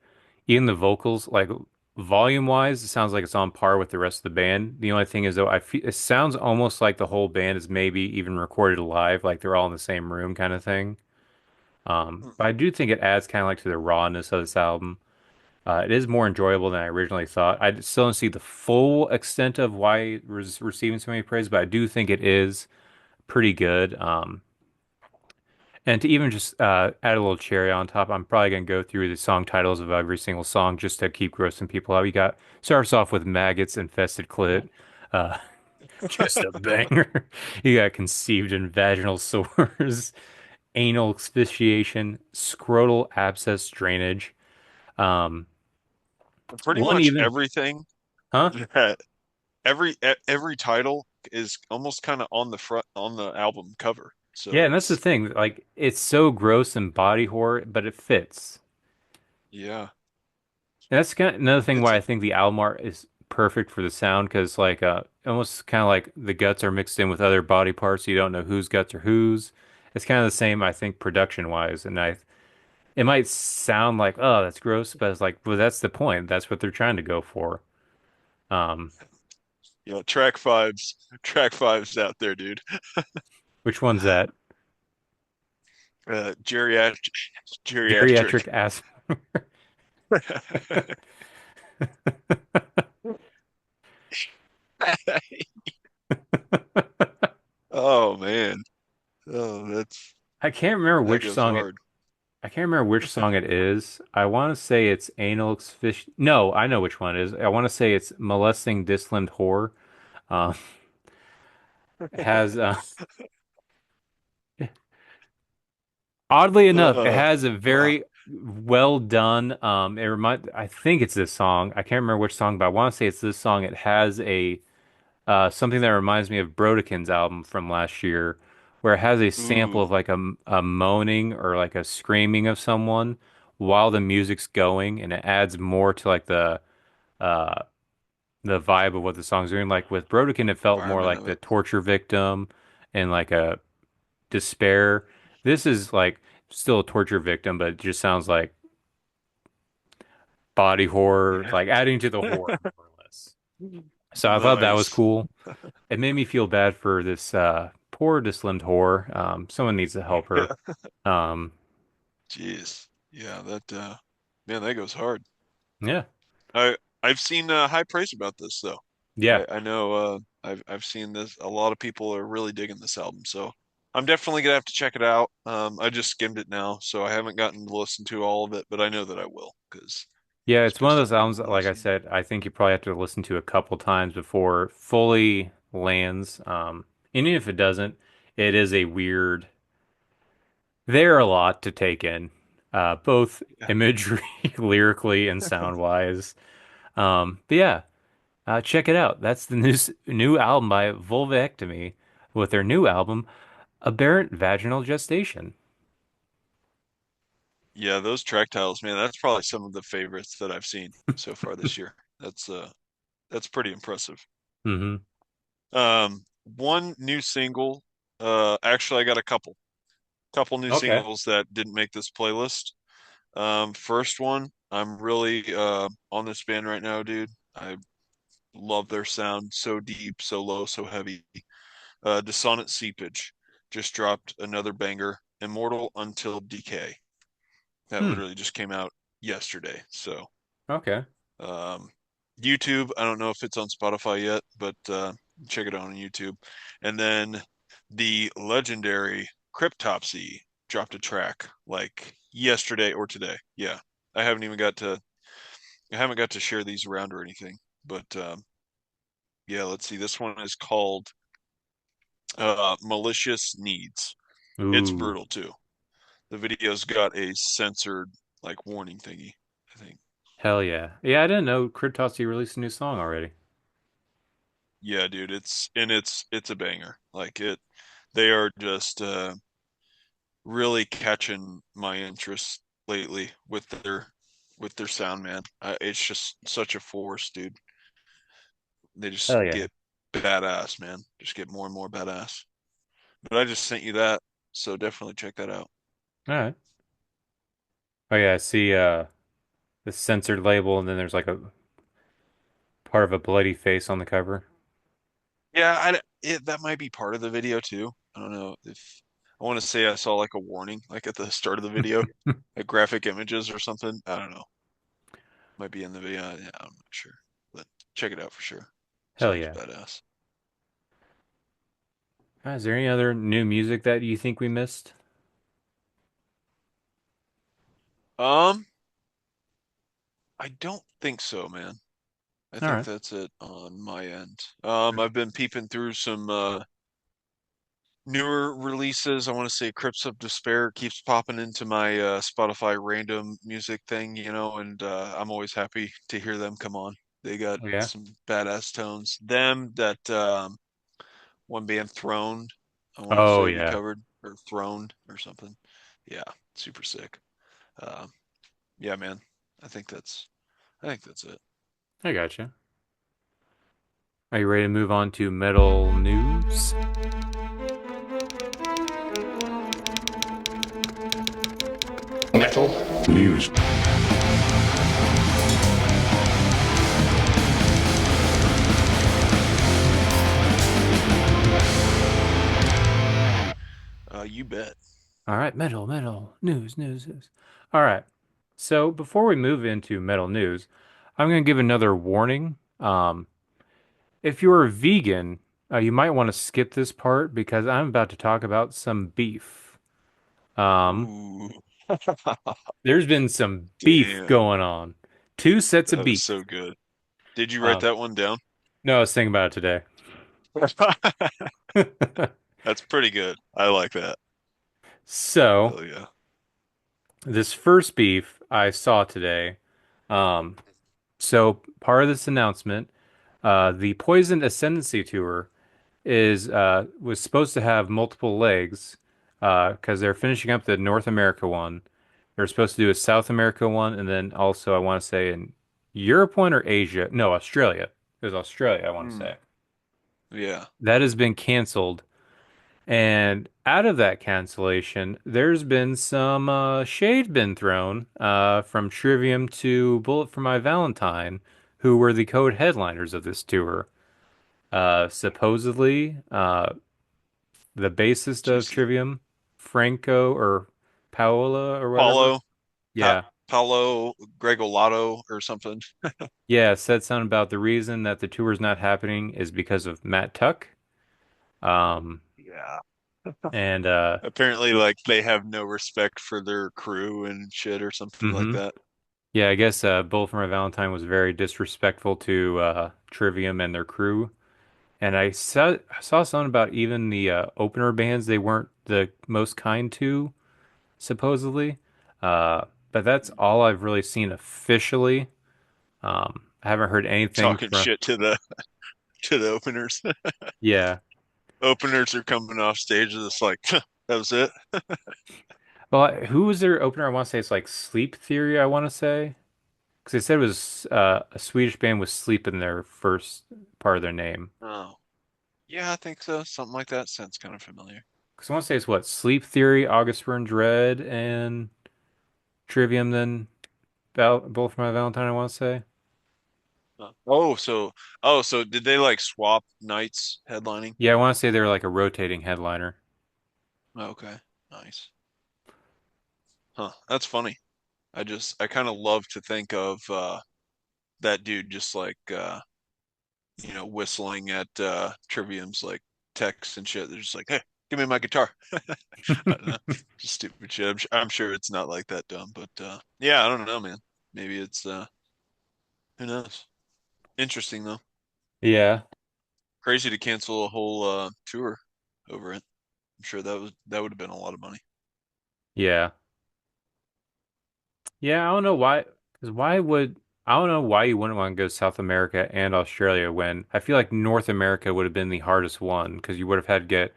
Speaker 2: even the vocals, like volume wise, it sounds like it's on par with the rest of the band. The only thing is though, I feel it sounds almost like the whole band is maybe even recorded live, like they're all in the same room kind of thing. But I do think it adds kind of like to the rawness of this album. It is more enjoyable than I originally thought. I still don't see the full extent of why it was receiving so many praise, but I do think it is pretty good. And to even just add a little cherry on top, I'm probably gonna go through the song titles of every single song just to keep grossing people out. You got starts off with maggots infested clit, uh, just a banger. You got conceived in vaginal sores, anal asphyxiation, scrotal abscess drainage. Um,
Speaker 3: Pretty
Speaker 2: One
Speaker 3: much
Speaker 2: even,
Speaker 3: everything
Speaker 2: huh?
Speaker 3: that every title is almost kind of on the front on the album cover.
Speaker 2: Yeah,
Speaker 3: So
Speaker 2: and that's the
Speaker 3: it's
Speaker 2: thing. Like, it's so gross and body horror, but it fits.
Speaker 3: yeah,
Speaker 2: And that's kind of another thing
Speaker 3: it's
Speaker 2: why I think the album art is perfect for the sound because like almost kind of like the guts are mixed in with other body parts. So you don't know whose guts are whose. It's kind of the same, I think, production wise. And I it might sound like, oh, that's gross, but it's like, well, that's the point. That's what they're trying to go for. Um,
Speaker 3: track fives out there, dude.
Speaker 2: which one's that?
Speaker 3: Geriatric, geriatric.
Speaker 2: Geriatric ass.
Speaker 3: Oh man, oh
Speaker 2: I can't remember
Speaker 3: that
Speaker 2: which
Speaker 3: goes
Speaker 2: song
Speaker 3: hard.
Speaker 2: I can't remember which song it is. I want to say it's Anal Fish. No, I know which one it is. I want to say it's Molesting Dislimbed Whore. Uh, has oddly enough, it
Speaker 3: Uh,
Speaker 2: has a
Speaker 3: wow.
Speaker 2: very well done. I think it's this song. I can't remember which song, but I want to say it's this song. It has a something that reminds me of Brodekin's album from last year, where it has a sample
Speaker 3: Ooh,
Speaker 2: of like a moaning or like a screaming of someone while the music's going, and it adds more to like uh the vibe of what the song's doing. Like with Brodekin, it felt more
Speaker 3: environment
Speaker 2: like
Speaker 3: of
Speaker 2: the
Speaker 3: it.
Speaker 2: torture victim and like a despair. This is like still a torture victim, but it just sounds like body horror, like adding to the horror more or less. So I thought that was
Speaker 3: Nice.
Speaker 2: cool. It made me feel bad for this poor dislimbed whore. Someone needs to help her.
Speaker 3: Yeah.
Speaker 2: Um,
Speaker 3: Jeez. Yeah, that man, that goes hard.
Speaker 2: yeah,
Speaker 3: I've seen high praise about this though.
Speaker 2: yeah,
Speaker 3: I know I've seen this. A lot of people are really digging this album, so I'm definitely gonna have to check it out. I just skimmed it now, so I haven't gotten to listen to all of it, but I know that I will because
Speaker 2: yeah.
Speaker 3: I was
Speaker 2: It's one of
Speaker 3: pissed
Speaker 2: those
Speaker 3: off about
Speaker 2: albums
Speaker 3: it
Speaker 2: that, like
Speaker 3: last
Speaker 2: I
Speaker 3: time.
Speaker 2: said, I think you probably have to listen to a couple times before it fully lands. And even if it doesn't, it is a weird. There are a lot to take in, both
Speaker 3: Yeah.
Speaker 2: imagery, lyrically, and sound wise. But yeah, check it out. That's the new album by Vulvectomy with their new album, Aberrant Vaginal Gestation.
Speaker 3: Yeah, those track titles, man, that's probably some of the favorites that I've seen so far this year. That's pretty impressive.
Speaker 2: Hmm.
Speaker 3: One new single, actually I got a couple new
Speaker 2: Okay.
Speaker 3: singles that didn't make this playlist. First one, I'm really on this band right now, dude. I love their sound, so deep, so low, so heavy. Dissonant Seepage just dropped another banger, Immortal Until Decay. That
Speaker 2: Hmm.
Speaker 3: literally just came out yesterday. So,
Speaker 2: Okay.
Speaker 3: um, YouTube, I don't know if it's on Spotify yet, but check it out on YouTube. And then the legendary Cryptopsy dropped a track like yesterday or today. Yeah. I haven't even got to I haven't got to share these around or anything. But yeah, let's see. This one is called Malicious Needs. It's
Speaker 2: Ooh.
Speaker 3: brutal too. The video's got a censored like warning thingy, I think.
Speaker 2: Hell yeah. Yeah, I didn't know Cryptopsy released a new song already.
Speaker 3: Yeah, dude, it's a banger. Like it they are just really catching my interest lately with their sound, man. It's just such a force, dude. They just
Speaker 2: Hell yeah.
Speaker 3: get badass, man. Just get more and more badass. But I just sent you that, so definitely check that out.
Speaker 2: All right. Oh yeah, I see the censored label and then there's like a part of a bloody face on the cover.
Speaker 3: Yeah, that might be part of the video too. I don't know if I want to say I saw like a warning, like at the start of the video, like graphic images or something. I don't know. Might be in the video. Yeah, I'm not sure, but check it out for sure.
Speaker 2: Hell
Speaker 3: Sounds
Speaker 2: yeah.
Speaker 3: badass.
Speaker 2: Is there any other new music that you think we missed?
Speaker 3: Um, I don't think so, man. I
Speaker 2: All
Speaker 3: think
Speaker 2: right.
Speaker 3: that's it on my end. I've been peeping through some newer releases. I want to say Crypts of Despair keeps popping into my Spotify random music thing, and I'm always happy to hear them come on. They got
Speaker 2: Oh yeah.
Speaker 3: some badass tones. Them, that one band Throne, I want to
Speaker 2: Oh
Speaker 3: say we
Speaker 2: yeah.
Speaker 3: covered, or Throned or something. Yeah, super sick. Um, yeah, man. I think that's I think that's it.
Speaker 2: I gotcha. Are you ready to move on to metal news?
Speaker 1: Metal news.
Speaker 3: You bet.
Speaker 2: All right, metal news. All right. So before we move into metal news, I'm going to give another warning. If you're a vegan, you might want to skip this part because I'm about to talk about some beef. Um,
Speaker 3: Ooh,
Speaker 2: there's been some beef
Speaker 3: damn.
Speaker 2: going on. Two sets of
Speaker 3: That is
Speaker 2: beef.
Speaker 3: so good. Did you write
Speaker 2: Um,
Speaker 3: that one down?
Speaker 2: no, I was thinking about it today.
Speaker 3: That's pretty good. I like that.
Speaker 2: So,
Speaker 3: Hell yeah.
Speaker 2: this first beef I saw today. Um, so part of this announcement, the Poison Ascendancy tour is was supposed to have multiple legs, because they're finishing up the North America one. They're supposed to do a South America one, and then also I want to say in Europe one or Asia. No, Australia. It was Australia, I want to
Speaker 3: Hmm.
Speaker 2: say.
Speaker 3: Yeah.
Speaker 2: That has been canceled. And out of that cancellation, there's been some shade been thrown from Trivium to Bullet for My Valentine, who were the code headliners of this tour. Supposedly, the bassist of
Speaker 3: Juicy.
Speaker 2: Trivium, Franco or Paola or whatever.
Speaker 3: Paulo, pa
Speaker 2: Yeah.
Speaker 3: Paulo Gregolato or something.
Speaker 2: Yeah, said something about the reason that the tour's not happening is because of Matt Tuck. Um,
Speaker 3: Yeah.
Speaker 2: and
Speaker 3: Apparently, like they have no respect for their crew and shit or something like
Speaker 2: mhm.
Speaker 3: that.
Speaker 2: Yeah, I guess Bullet for My Valentine was very disrespectful to Trivium and their crew. And I saw something about even the opener bands they weren't the most kind to, supposedly. But that's all I've really seen officially. I haven't heard anything
Speaker 3: Talking
Speaker 2: from.
Speaker 3: shit to the openers.
Speaker 2: Yeah.
Speaker 3: Openers are coming off stage and it's like that was it.
Speaker 2: Well, who was their opener? I want to say it's like Sleep Theory, I want to say. Because they said it was a Swedish band with sleep in their first part of their name.
Speaker 3: Oh, yeah, I think so. Something like that sounds kind of familiar.
Speaker 2: Because I want to say it's what? Sleep Theory, August Burns Red, and Trivium, then Bullet for My Valentine, I want to say.
Speaker 3: Oh, so did they like swap nights headlining?
Speaker 2: Yeah, I want to say they were like a rotating headliner.
Speaker 3: Okay, nice. Huh, that's funny. I kind of love to think of that dude just like whistling at Trivium's like texts and shit. They're just like, "Hey, give me my guitar." I don't know. Just stupid shit. I'm sure it's not like that dumb, but yeah, I don't know, man. Maybe it's who knows. Interesting though.
Speaker 2: Yeah,
Speaker 3: Crazy to cancel a whole tour over it. I'm sure that would have been a lot of money.
Speaker 2: yeah. Yeah, I don't know why. Because I don't know why you wouldn't want to go to South America and Australia when I feel like North America would have been the hardest one because you would have had to get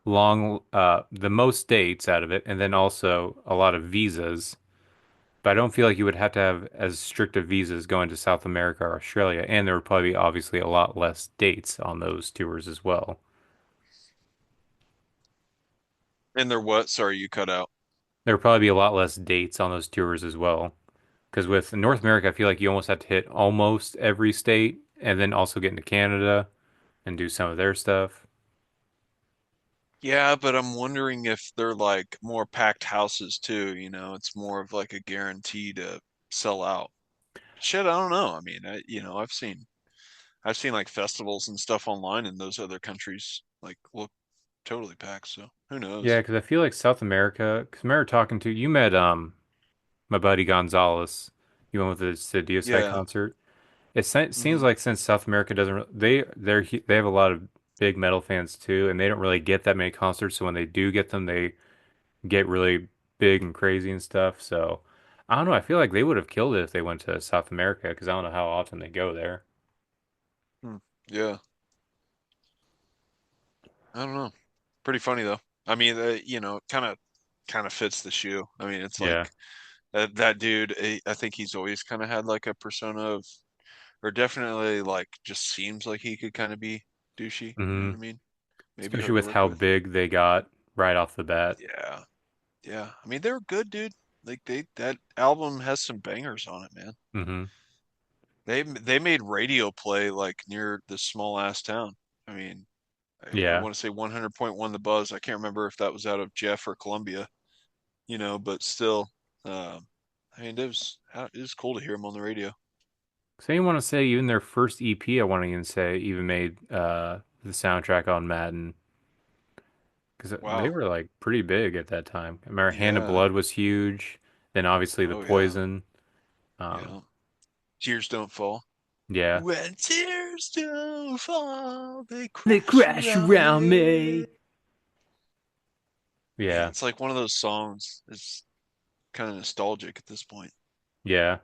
Speaker 2: the most dates out of it and then also a lot of visas. But I don't feel like you would have to have as strict of visas going to South America or Australia, and there would probably be obviously a lot less dates on those tours as well.
Speaker 3: And they're what? Sorry, you cut out.
Speaker 2: There would probably be a lot less dates on those tours as well. Because with North America, I feel like you almost have to hit almost every state and then also get into Canada and do some of their stuff.
Speaker 3: Yeah, but I'm wondering if they're like more packed houses too, it's more of like a guarantee to sell out. Shit, I don't know. I mean, I've seen like festivals and stuff online in those other countries like look totally packed, so who
Speaker 2: Yeah,
Speaker 3: knows?
Speaker 2: because I feel like South America, because I remember talking to you met my buddy Gonzalez. You went with the Diosite
Speaker 3: Yeah.
Speaker 2: concert. Seems
Speaker 3: Hmm.
Speaker 2: like since South America doesn't they have a lot of big metal fans too, and they don't really get that many concerts. So when they do get them, they get really big and crazy and stuff. So I don't know. I feel like they would have killed it if they went to South America because I don't know how often they go there.
Speaker 3: Hmm. Yeah. I don't know. Pretty funny though. I mean, kind of fits the shoe. I mean, it's
Speaker 2: Yeah.
Speaker 3: like that dude. I think he's always kind of had like a persona of, or definitely like just seems like he could kind of be douchey. You know
Speaker 2: Hmm.
Speaker 3: what I mean? Maybe
Speaker 2: Especially
Speaker 3: hard to
Speaker 2: with
Speaker 3: work
Speaker 2: how
Speaker 3: with.
Speaker 2: big they got right off the bat.
Speaker 3: Yeah. Yeah. I mean, they were good, dude. Like that album has some bangers on it, man.
Speaker 2: Hmm.
Speaker 3: They made radio play like near this small ass town. I mean, I
Speaker 2: Yeah.
Speaker 3: want to say 100.1 The Buzz. I can't remember if that was out of Jeff or Columbia, but still, um, I mean, it was cool to hear him on the radio.
Speaker 2: So you want to say even their first EP, I want to even say even made the soundtrack on Madden because they
Speaker 3: Wow.
Speaker 2: were like pretty big at that time. I remember Hand of
Speaker 3: Yeah.
Speaker 2: Blood was huge. Then obviously the
Speaker 3: Oh yeah.
Speaker 2: Poison. Um,
Speaker 3: Yeah. Tears don't fall.
Speaker 2: yeah.
Speaker 3: When tears don't fall, they
Speaker 2: They
Speaker 3: crash
Speaker 2: crash
Speaker 3: around
Speaker 2: around
Speaker 3: me.
Speaker 2: me.
Speaker 3: Man,
Speaker 2: Yeah.
Speaker 3: it's like one of those songs. It's kind of nostalgic at this point.
Speaker 2: Yeah.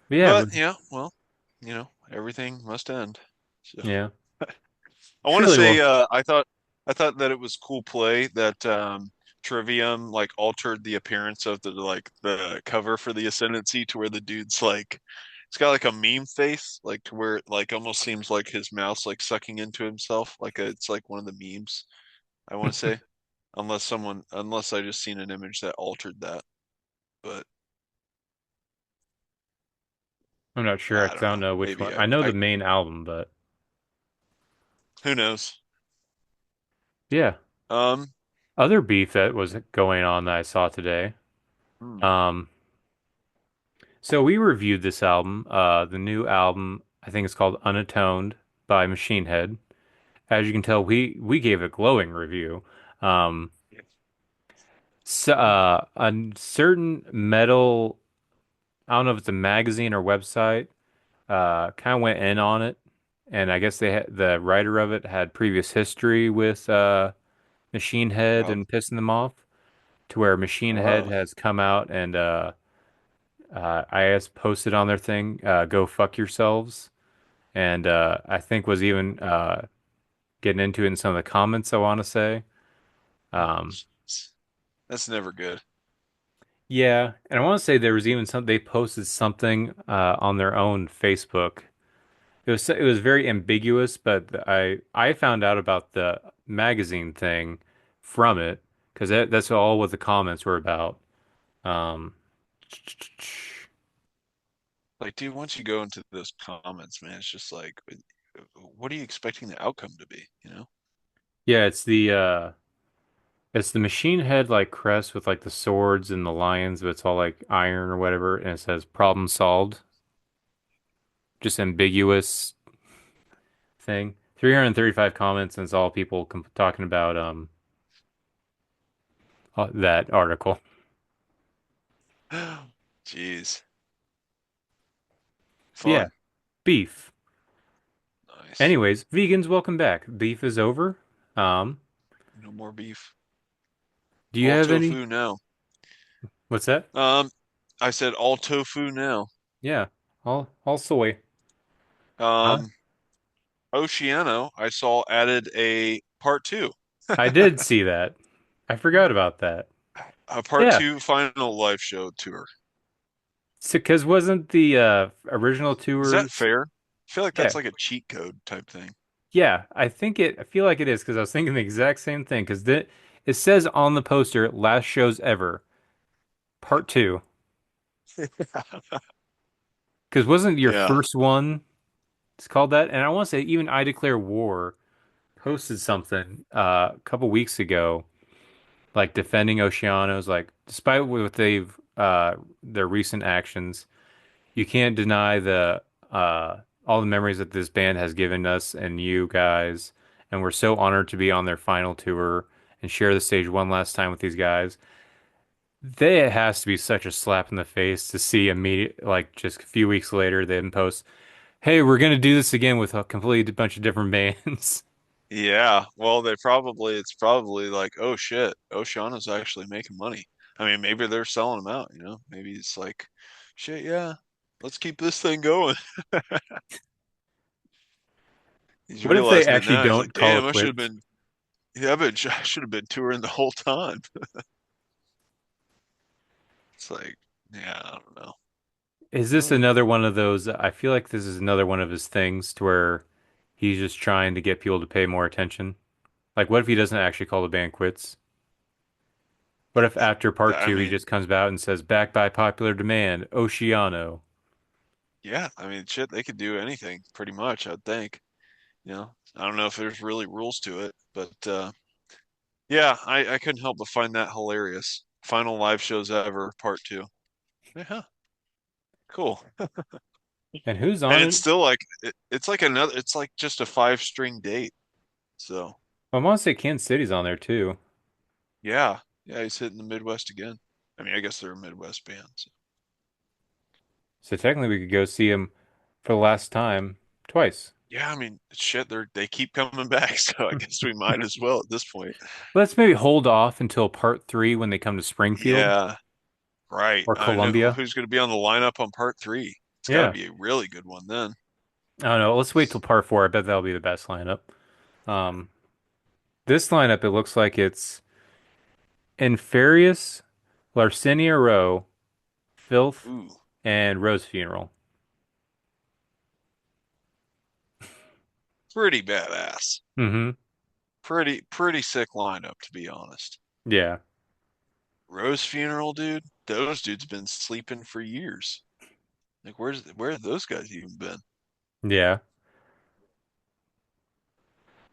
Speaker 2: But yeah,
Speaker 3: But yeah, well, everything must end. So
Speaker 2: yeah.
Speaker 3: I want to
Speaker 2: Surely
Speaker 3: say
Speaker 2: will.
Speaker 3: I thought that it was cool play that Trivium like altered the appearance of the cover for the Ascendancy to where the dude's like it's got like a meme face, like to where it like almost seems like his mouth's like sucking into himself, it's like one of the memes, I want to say. Unless I just seen an image that altered that. But
Speaker 2: I'm not sure
Speaker 3: I
Speaker 2: 'cause
Speaker 3: don't
Speaker 2: I don't
Speaker 3: know.
Speaker 2: know which one.
Speaker 3: Maybe
Speaker 2: I know the
Speaker 3: I
Speaker 2: main album, but
Speaker 3: who knows?
Speaker 2: yeah.
Speaker 3: Um,
Speaker 2: Other beef that was going on that I saw today.
Speaker 3: hmm,
Speaker 2: Um, so we reviewed this album, the new album, I think it's called Unatoned by Machine Head. As you can tell, we gave a glowing review. Um, so, a certain metal, I don't know if it's a magazine or website, kind of went in on it, and I guess the writer of it had previous history with Machine Head
Speaker 3: oh,
Speaker 2: and pissing them off, to where Machine Head
Speaker 3: oh,
Speaker 2: has come out and I guess posted on their thing, "Go fuck yourselves," and I think was even getting into it in some of the comments. I want to say. Um,
Speaker 3: that's never good.
Speaker 2: Yeah, and I want to say there was even they posted something on their own Facebook. It was very ambiguous, but I found out about the magazine thing from it because that's all what the comments were about. Um,
Speaker 3: Like, dude, once you go into those comments, man, it's just like, what are you expecting the outcome to be? You know?
Speaker 2: yeah, it's the machine head like crest with like the swords and the lions, but it's all like iron or whatever, and it says problem solved. Just ambiguous thing. 335 comments, and it's all people talking about that article.
Speaker 3: Jeez,
Speaker 2: Yeah,
Speaker 3: fun,
Speaker 2: beef.
Speaker 3: nice.
Speaker 2: Anyways, vegans, welcome back. Beef is over. Um,
Speaker 3: No more beef.
Speaker 2: do you
Speaker 3: All
Speaker 2: have any?
Speaker 3: tofu now.
Speaker 2: What's that?
Speaker 3: Um, I said all tofu now.
Speaker 2: Yeah, all soy. Huh?
Speaker 3: Um, Oceano, I saw added a part two,
Speaker 2: I did see that. I forgot about that.
Speaker 3: a part
Speaker 2: Yeah,
Speaker 3: two final live show tour.
Speaker 2: so because wasn't the original
Speaker 3: Is that
Speaker 2: tours?
Speaker 3: fair? I feel like
Speaker 2: Yeah,
Speaker 3: that's like a cheat code type thing.
Speaker 2: yeah. I think it. I feel like it is because I was thinking the exact same thing. Because it says on the poster, "Last shows ever, part two." Because wasn't your
Speaker 3: Yeah.
Speaker 2: first one? It's called that, and I want to say even I Declare War posted something a couple weeks ago, like defending Oceanos. Like, despite what they've their recent actions, you can't deny the all the memories that this band has given us and you guys, and we're so honored to be on their final tour and share the stage one last time with these guys. It has to be such a slap in the face to see immediate, like just a few weeks later, them post, "Hey, we're gonna do this again with a completely bunch of different bands."
Speaker 3: Yeah. Well, it's probably like, oh shit, Oceana's actually making money. I mean, maybe they're selling them out, you know? Maybe it's like, shit, yeah, let's keep this thing going. He's
Speaker 2: What if they
Speaker 3: realizing it
Speaker 2: actually
Speaker 3: now. He's
Speaker 2: don't
Speaker 3: like,
Speaker 2: call it
Speaker 3: damn, I should have
Speaker 2: quits?
Speaker 3: been, yeah, I should have been touring the whole time. It's like, yeah, I don't know.
Speaker 2: Is this
Speaker 3: Well,
Speaker 2: another one of those? I feel like this is another one of his things to where he's just trying to get people to pay more attention. Like, what if he doesn't actually call the band quits? What if after part
Speaker 3: I
Speaker 2: two he
Speaker 3: mean,
Speaker 2: just comes out and says, "Back by popular demand, Oceano"?
Speaker 3: yeah, I mean, shit, they could do anything pretty much, I'd think. I don't know if there's really rules to it, but yeah, I couldn't help but find that hilarious. Final live shows ever, part two. Yeah, cool.
Speaker 2: And who's
Speaker 3: And
Speaker 2: on
Speaker 3: it's
Speaker 2: it?
Speaker 3: still like it's like just a five-string date. So
Speaker 2: I want to say Kansas City's on there too.
Speaker 3: yeah, yeah, he's hitting the Midwest again. I mean, I guess they're a Midwest band. So.
Speaker 2: So technically we could go see him for the last time twice.
Speaker 3: Yeah, I mean, shit, they keep coming back, so I guess we might as well at this point.
Speaker 2: Let's maybe hold off until part three when they come to Springfield
Speaker 3: Yeah, right.
Speaker 2: or
Speaker 3: I know
Speaker 2: Columbia.
Speaker 3: who's going to be on the lineup on part three. It's got to
Speaker 2: Yeah.
Speaker 3: be a really good one then.
Speaker 2: I don't know. Let's wait till part four. I bet that'll be the best lineup. Um, this lineup, it looks like it's Inferius, Larcinia Row, Filth,
Speaker 3: Ooh,
Speaker 2: and Rose Funeral.
Speaker 3: pretty badass.
Speaker 2: Mm-hmm.
Speaker 3: Pretty sick lineup, to be honest.
Speaker 2: Yeah.
Speaker 3: Rose Funeral, dude. Those dudes been sleeping for years. Like, where have those guys even been?
Speaker 2: Yeah.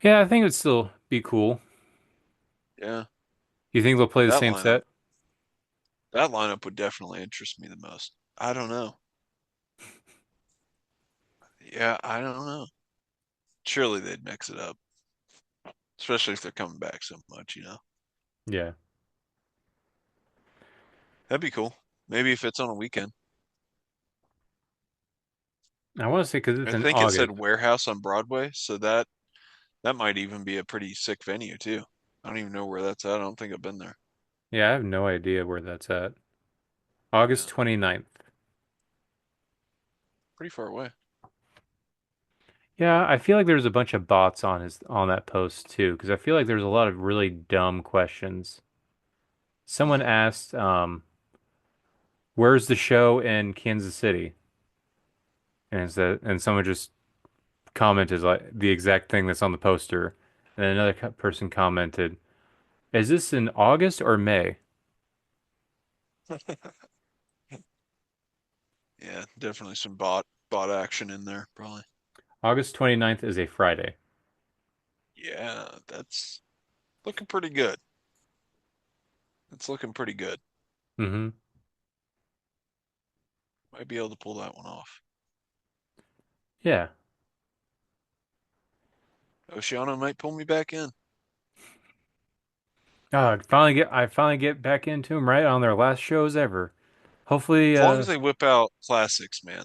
Speaker 2: Yeah, I think it would still be cool.
Speaker 3: Yeah,
Speaker 2: You think they'll play the
Speaker 3: that
Speaker 2: same
Speaker 3: lineup,
Speaker 2: set?
Speaker 3: that lineup would definitely interest me the most. I don't know. Yeah, I don't know. Surely they'd mix it up, especially if they're coming back so much.
Speaker 2: Yeah.
Speaker 3: That'd be cool. Maybe if it's on a weekend.
Speaker 2: I want to say because it's
Speaker 3: I
Speaker 2: in
Speaker 3: think it
Speaker 2: August.
Speaker 3: said warehouse on Broadway, so that might even be a pretty sick venue too. I don't even know where that's at. I don't think I've been there.
Speaker 2: Yeah, I have no idea where that's at.
Speaker 3: Yeah,
Speaker 2: August 29th.
Speaker 3: pretty far away.
Speaker 2: Yeah, I feel like there's a bunch of bots on that post too, because I feel like there's a lot of really dumb questions. Someone
Speaker 3: Hmm.
Speaker 2: asked, "Where's the show in Kansas City?" And someone just commented like the exact thing that's on the poster, and then another person commented, "Is this in August or May?"
Speaker 3: Yeah, definitely some bot action in there, probably.
Speaker 2: August 29th is a Friday.
Speaker 3: Yeah, that's looking pretty good. It's looking pretty good.
Speaker 2: Mm-hmm.
Speaker 3: Might be able to pull that one off.
Speaker 2: Yeah.
Speaker 3: Oceano might pull me back in.
Speaker 2: Oh, I finally get back into them right on their last shows ever. Hopefully,
Speaker 3: As long as they whip out classics, man.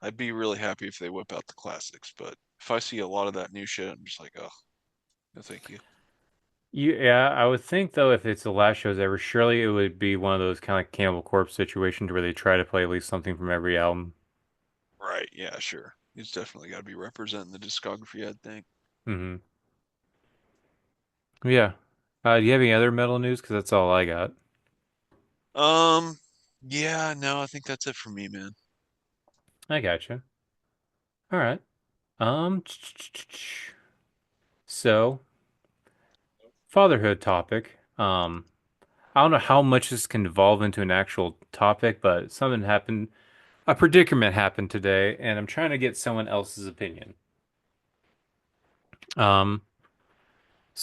Speaker 3: I'd be really happy if they whip out the classics, but if I see a lot of that new shit, I'm just like, oh, no thank you.
Speaker 2: yeah, I would think though if it's the last shows ever, surely it would be one of those kind of like Cannibal Corpse situations where they try to play at least something from every album.
Speaker 3: Right, yeah, sure. He's definitely got to be representing the discography, I'd think.
Speaker 2: Hmm. Yeah. Do you have any other metal news? Because that's all I got.
Speaker 3: Um, yeah, no, I think that's it for me, man.
Speaker 2: I gotcha. All right. Um, so fatherhood topic. I don't know how much this can evolve into an actual topic, but something happened. A predicament happened today, and I'm trying to get someone else's opinion. Um,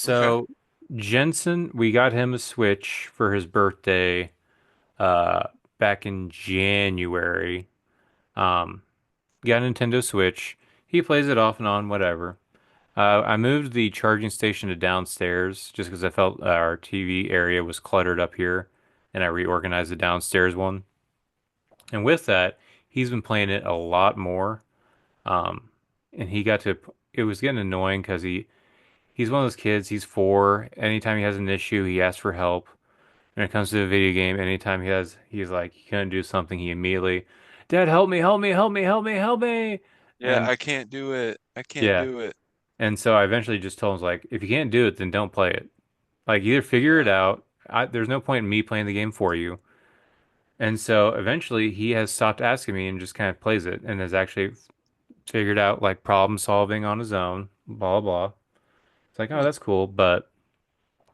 Speaker 3: Okay.
Speaker 2: so Jensen, we got him a Switch for his birthday, uh, back in January. Um, got a Nintendo Switch. He plays it off and on, whatever. I moved the charging station to downstairs just because I felt our TV area was cluttered up here, and I reorganized the downstairs one. And with that, he's been playing it a lot more. Um, and it was getting annoying because he's one of those kids, he's 4. Anytime he has an issue, he asks for help. When it comes to a video game, anytime he's like, he couldn't do something, he immediately, Dad, help me, help me, help me, help me, help me.
Speaker 3: Yeah,
Speaker 2: And
Speaker 3: I can't do it. I can't
Speaker 2: yeah.
Speaker 3: do it.
Speaker 2: And so I eventually just told him, like, if you can't do it, then don't play it. Like, either figure it
Speaker 3: Yeah.
Speaker 2: out. There's no point in me playing the game for you. And so eventually he has stopped asking me and just kind of plays it and has actually figured out like problem solving on his own, blah blah. It's like, oh,
Speaker 3: Huh.
Speaker 2: that's cool. But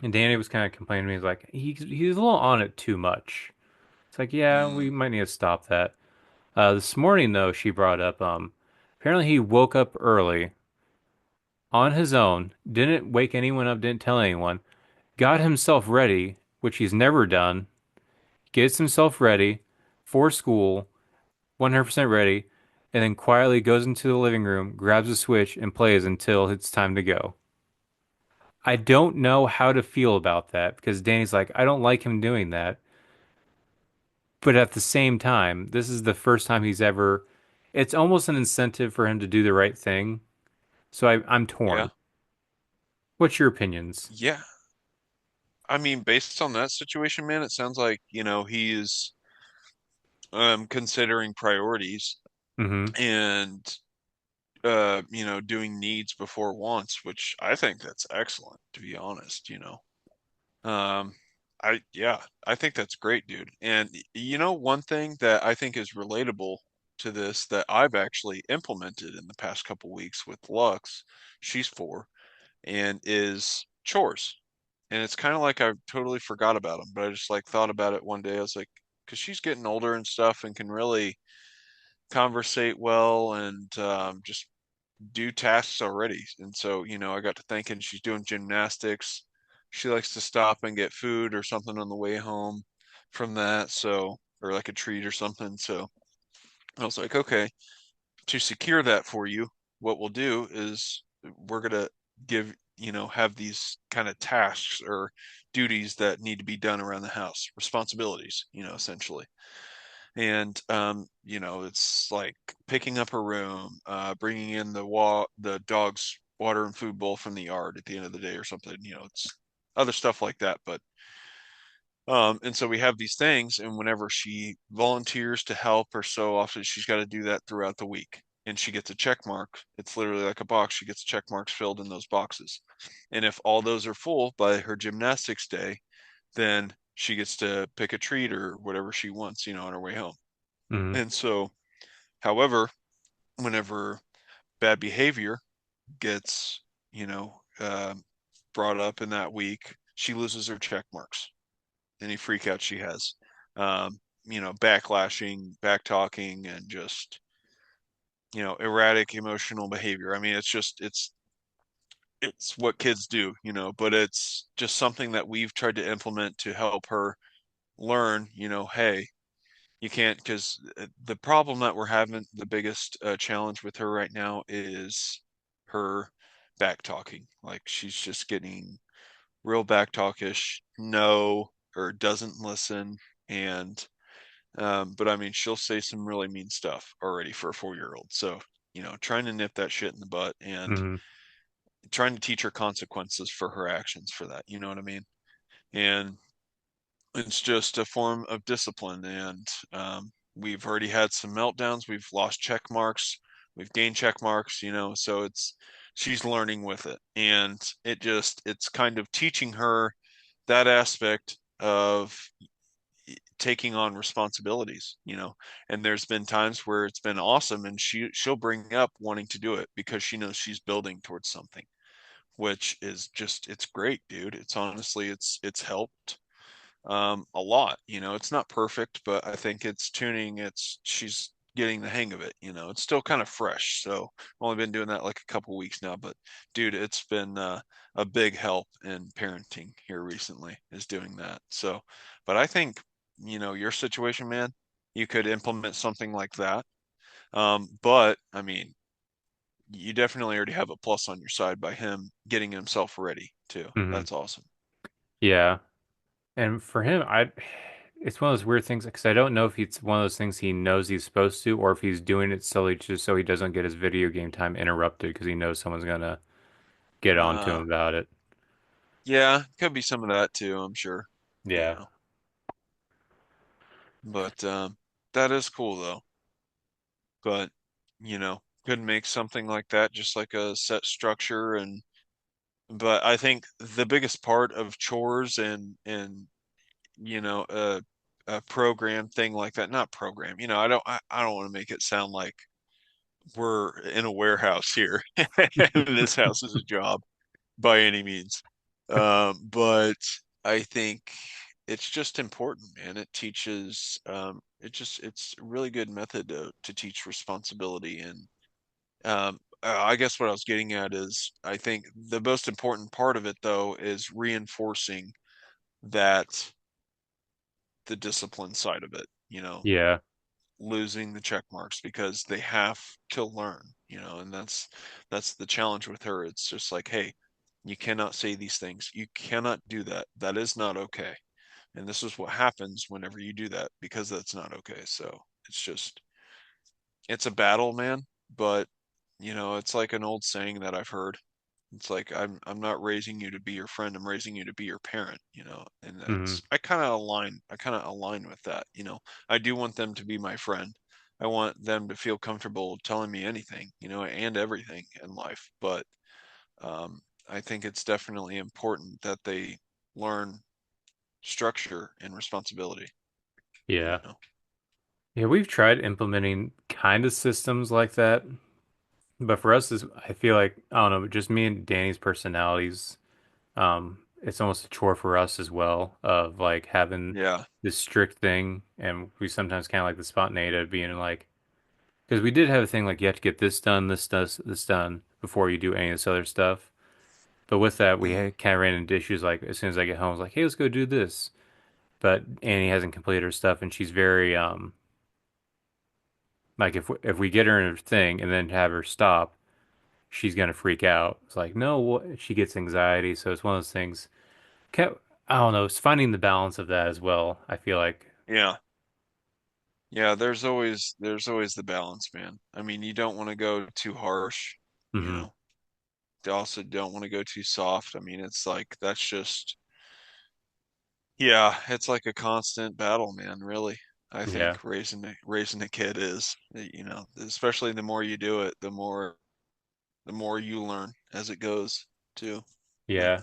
Speaker 2: and Danny was kind of complaining to me. He's like, he's a little on it too much. It's like, yeah, we
Speaker 3: Mm.
Speaker 2: might need to stop that. This morning though, she brought up, apparently he woke up early on his own, didn't wake anyone up, didn't tell anyone, got himself ready, which he's never done, gets himself ready for school, 100% ready, and then quietly goes into the living room, grabs a Switch, and plays until it's time to go. I don't know how to feel about that because Danny's like, I don't like him doing that. But at the same time, this is the first time he's ever, it's almost an incentive for him to do the right thing So I'm
Speaker 3: Yeah.
Speaker 2: torn. What's your opinions?
Speaker 3: Yeah. I mean, based on that situation, man, it sounds like, he's considering priorities
Speaker 2: Mm-hmm.
Speaker 3: and doing needs before wants, which I think that's excellent, to be honest, Um, yeah, I think that's great, dude. And one thing that I think is relatable to this that I've actually implemented in the past couple weeks with Lux, she's 4, and is chores. And it's kind of like I totally forgot about them, but I just like thought about it one day. I was like, because she's getting older and stuff and can really conversate well and just do tasks already. And so, I got to thinking she's doing gymnastics. She likes to stop and get food or something on the way home from that. So, or like a treat or something. So I was like, okay, to secure that for you, what we'll do is we're gonna give, have these kind of tasks or duties that need to be done around the house, responsibilities, essentially. And it's like picking up a room, bringing in the dog's water and food bowl from the yard at the end of the day or something. It's other stuff like that. But and so we have these things, and whenever she volunteers to help or so often, she's got to do that throughout the week. And she gets a check mark. It's literally like a box. She gets check marks filled in those boxes. And if all those are full by her gymnastics day, then she gets to pick a treat or whatever she wants, on her way home.
Speaker 2: Mm-hmm.
Speaker 3: And so, however, whenever bad behavior gets, brought up in that week, she loses her check marks. Any freak out she has, backlashing, back talking, and just, erratic emotional behavior. I mean, it's what kids do, but it's just something that we've tried to implement to help her learn, hey, you can't, because the problem that we're having, the biggest challenge with her right now is her back talking. Like she's just getting real back talkish, no, or doesn't listen. And, but I mean, she'll say some really mean stuff already for a 4-year-old. So, trying to nip that shit in the butt and
Speaker 2: Mm-hmm.
Speaker 3: trying to teach her consequences for her actions for that. You know what I mean? And it's just a form of discipline. And we've already had some meltdowns. We've lost check marks. We've gained check marks, so she's learning with it. And it's kind of teaching her that aspect of taking on responsibilities, and there's been times where it's been awesome and she'll bring up wanting to do it because she knows she's building towards something, which is just, it's great, dude. It's honestly, it's helped a lot. It's not perfect, but I think she's getting the hang of it. It's still kind of fresh, so I've only been doing that like a couple weeks now, but dude, it's been a big help in parenting here recently is doing that. So, but I think, your situation, man, you could implement something like that. But I mean, you definitely already have a plus on your side by him getting himself ready too.
Speaker 2: Mm-hmm.
Speaker 3: That's awesome.
Speaker 2: Yeah. And for him, it's one of those weird things because I don't know if it's one of those things he knows he's supposed to, or if he's doing it solely just so he doesn't get his video game time interrupted because he knows someone's gonna get on to
Speaker 3: uh
Speaker 2: him about it.
Speaker 3: Yeah, could be some of that too, I'm sure. You
Speaker 2: Yeah.
Speaker 3: know. But that is cool though. But, could make something like that just like a set structure. And but I think the biggest part of chores and a program thing like that, not program, I don't want to make it sound like we're in a warehouse here and this house is a job by any means. But I think it's just important, man. It teaches, it's a really good method to teach responsibility. And I guess what I was getting at is I think the most important part of it, though, is reinforcing that the discipline side of it,
Speaker 2: Yeah.
Speaker 3: losing the check marks because they have to learn, and that's the challenge with her. It's just like, hey, you cannot say these things. You cannot do that. That is not okay. And this is what happens whenever you do that because that's not okay. So it's just, it's a battle, man. But It's like an old saying that I've heard. It's like I'm not raising you to be your friend, I'm raising you to be your parent. And
Speaker 2: Hmm.
Speaker 3: that's I kind of align with that. I do want them to be my friend. I want them to feel comfortable telling me anything, and everything in life. But I think it's definitely important that they learn structure and responsibility, you
Speaker 2: Yeah.
Speaker 3: know.
Speaker 2: Yeah, we've tried implementing kind of systems like that, but for us, is I feel like I don't know, just me and Danny's personalities. It's almost a chore for us as well of like having
Speaker 3: Yeah.
Speaker 2: this strict thing, and we sometimes kind of like the spontaneity of being like, because we did have a thing like you have to get this done before you do any of this other stuff. But with that, we
Speaker 3: Mhm.
Speaker 2: kind of ran into issues like as soon as I get home, I was like, hey, let's go do this. But Annie hasn't completed her stuff, and she's very like if we get her in a thing and then have her stop, she's gonna freak out. It's like no, what? She gets anxiety, so it's one of those things. Ca- I don't know. It's finding the balance of that as well. I feel like.
Speaker 3: Yeah. Yeah, there's always the balance, man. I mean, you don't want to go too harsh, you
Speaker 2: Hmm.
Speaker 3: know. You also don't want to go too soft. I mean, it's like that's just yeah, it's like a constant battle, man, really. I
Speaker 2: Yeah.
Speaker 3: think raising a kid is, especially the more you do it, the more you learn as it goes too. But
Speaker 2: Yeah.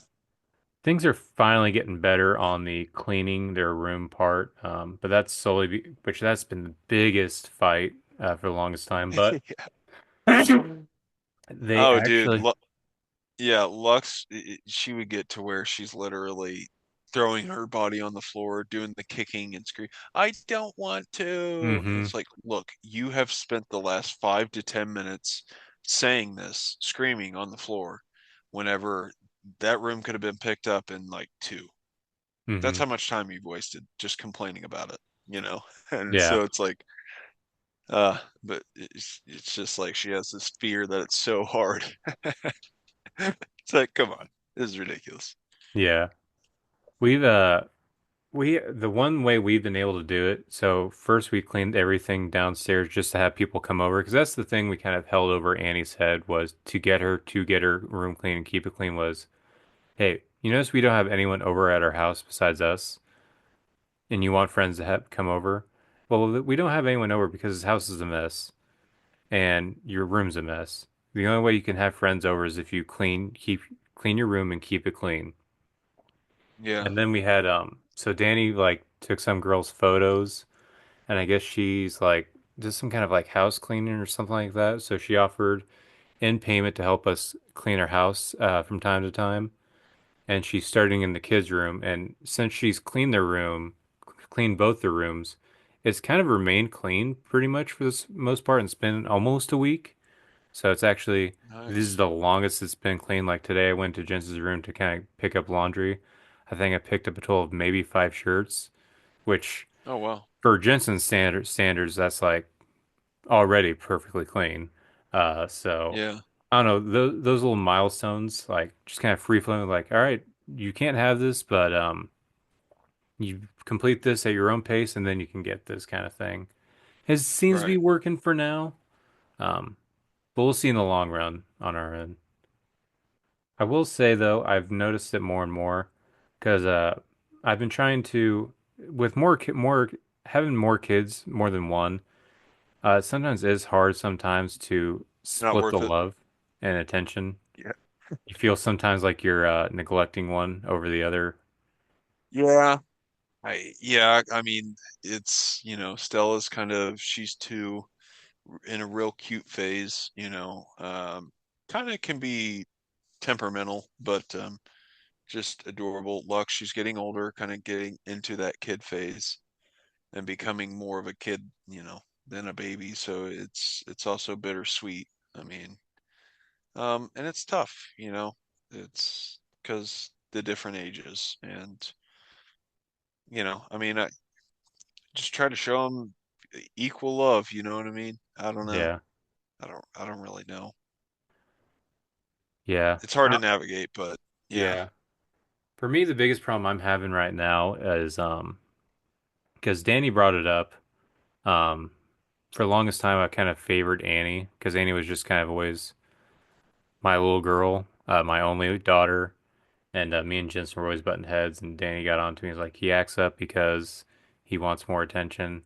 Speaker 2: Things are finally getting better on the cleaning their room part, but that's which that's been the biggest fight for the longest time. But
Speaker 3: yeah.
Speaker 2: they
Speaker 3: Oh, dude,
Speaker 2: actually,
Speaker 3: yeah, Lux, she would get to where she's literally throwing her body on the floor, doing the kicking and scream, I don't want to. And
Speaker 2: hmm
Speaker 3: it's like, look, you have spent the last 5 to 10 minutes saying this, screaming on the floor, whenever that room could have been picked up in like two. That's
Speaker 2: hmm
Speaker 3: how much time you've wasted just complaining about it? And
Speaker 2: yeah,
Speaker 3: so it's like, but it's just like she has this fear that it's so hard. It's like, come on, this is ridiculous.
Speaker 2: yeah. We've the one way we've been able to do it. So first we cleaned everything downstairs just to have people come over because that's the thing we kind of held over Annie's head was to get her room clean and keep it clean was, hey, you notice we don't have anyone over at our house besides us, and you want friends to have come over. Well, we don't have anyone over because his house is a mess and your room's a mess. The only way you can have friends over is if you clean your room and keep it clean.
Speaker 3: Yeah.
Speaker 2: And then we had so Danny like took some girl's photos and I guess she's like just some kind of like house cleaning or something like that. So she offered in payment to help us clean our house from time to time. And she's starting in the kids' room. And since she's cleaned their room, cleaned both the rooms, it's kind of remained clean pretty much for this most part. And it's been almost a week. So it's actually this is
Speaker 3: Nice.
Speaker 2: the longest it's been clean. Like today, I went to Jensen's room to kind of pick up laundry. I think I picked up a total of maybe 5 shirts, which
Speaker 3: Oh, wow.
Speaker 2: for Jensen's standards, that's like already perfectly clean. So
Speaker 3: Yeah.
Speaker 2: I don't know those little milestones, like just kind of free flowing. Like, all right, you can't have this, but you complete this at your own pace, and then you can get this kind of thing. It seems to be
Speaker 3: Right.
Speaker 2: working for now. Um, but we'll see in the long run on our end. I will say though, I've noticed it more and more because I've been trying to with more having more kids, more than one. It sometimes is hard sometimes to
Speaker 3: Not
Speaker 2: split the
Speaker 3: worth it.
Speaker 2: love and attention.
Speaker 3: Yeah.
Speaker 2: You feel sometimes like you're neglecting one over the other.
Speaker 3: Yeah. I mean, Stella's she's two in a real cute phase. Kind of can be temperamental, but just adorable. Lux, she's getting older, kind of getting into that kid phase and becoming more of a kid, than a baby. So it's also bittersweet. I mean, and it's tough. It's because the different ages and I mean, I just try to show them equal love, you know what I mean? I don't know.
Speaker 2: Yeah,
Speaker 3: I don't really know.
Speaker 2: yeah,
Speaker 3: It's hard to navigate, but yeah.
Speaker 2: yeah. For me, the biggest problem I'm having right now is because Danny brought it up. Um, for the longest time I kind of favored Annie because Annie was just kind of always my little girl, my only daughter, and me and Jensen were always butting heads. And Danny got on to me. He's like, he acts up because he wants more attention.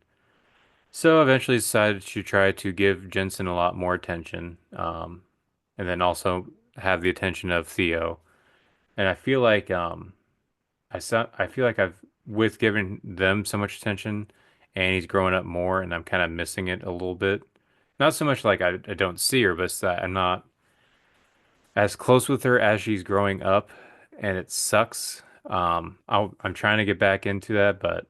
Speaker 2: So eventually decided to try to give Jensen a lot more attention, and then also have the attention of Theo. And I feel like I feel like I've with giving them so much attention, and he's growing up more, and I'm kind of missing it a little bit. Not so much like I don't see her, but it's that I'm not as close with her as she's growing up, and it sucks. I'm trying to get back into that, but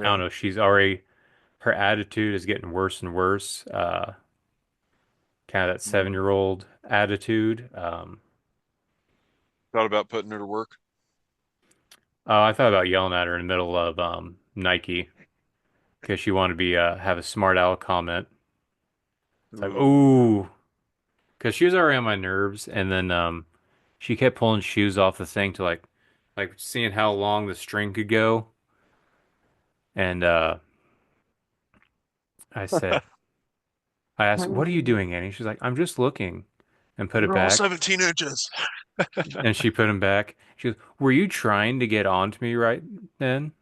Speaker 2: I don't
Speaker 3: Yeah.
Speaker 2: know. She's already her attitude is getting worse and worse. Kind of that
Speaker 3: Mm.
Speaker 2: 7-year-old attitude.
Speaker 3: Thought about putting her to work.
Speaker 2: I thought about yelling at her in the middle of Nike because she wanted to be have a smart aleck comment. It's like,
Speaker 3: Ooh.
Speaker 2: ooh, because she was already on my nerves, and then she kept pulling shoes off the thing to like seeing how long the string could go, and I said, I asked, "What are you doing, Annie?" She's like, "I'm just looking," and put it
Speaker 3: They're all
Speaker 2: back,
Speaker 3: 17 inches.
Speaker 2: and she put him back. She goes, "Were you trying to get on to me right then?"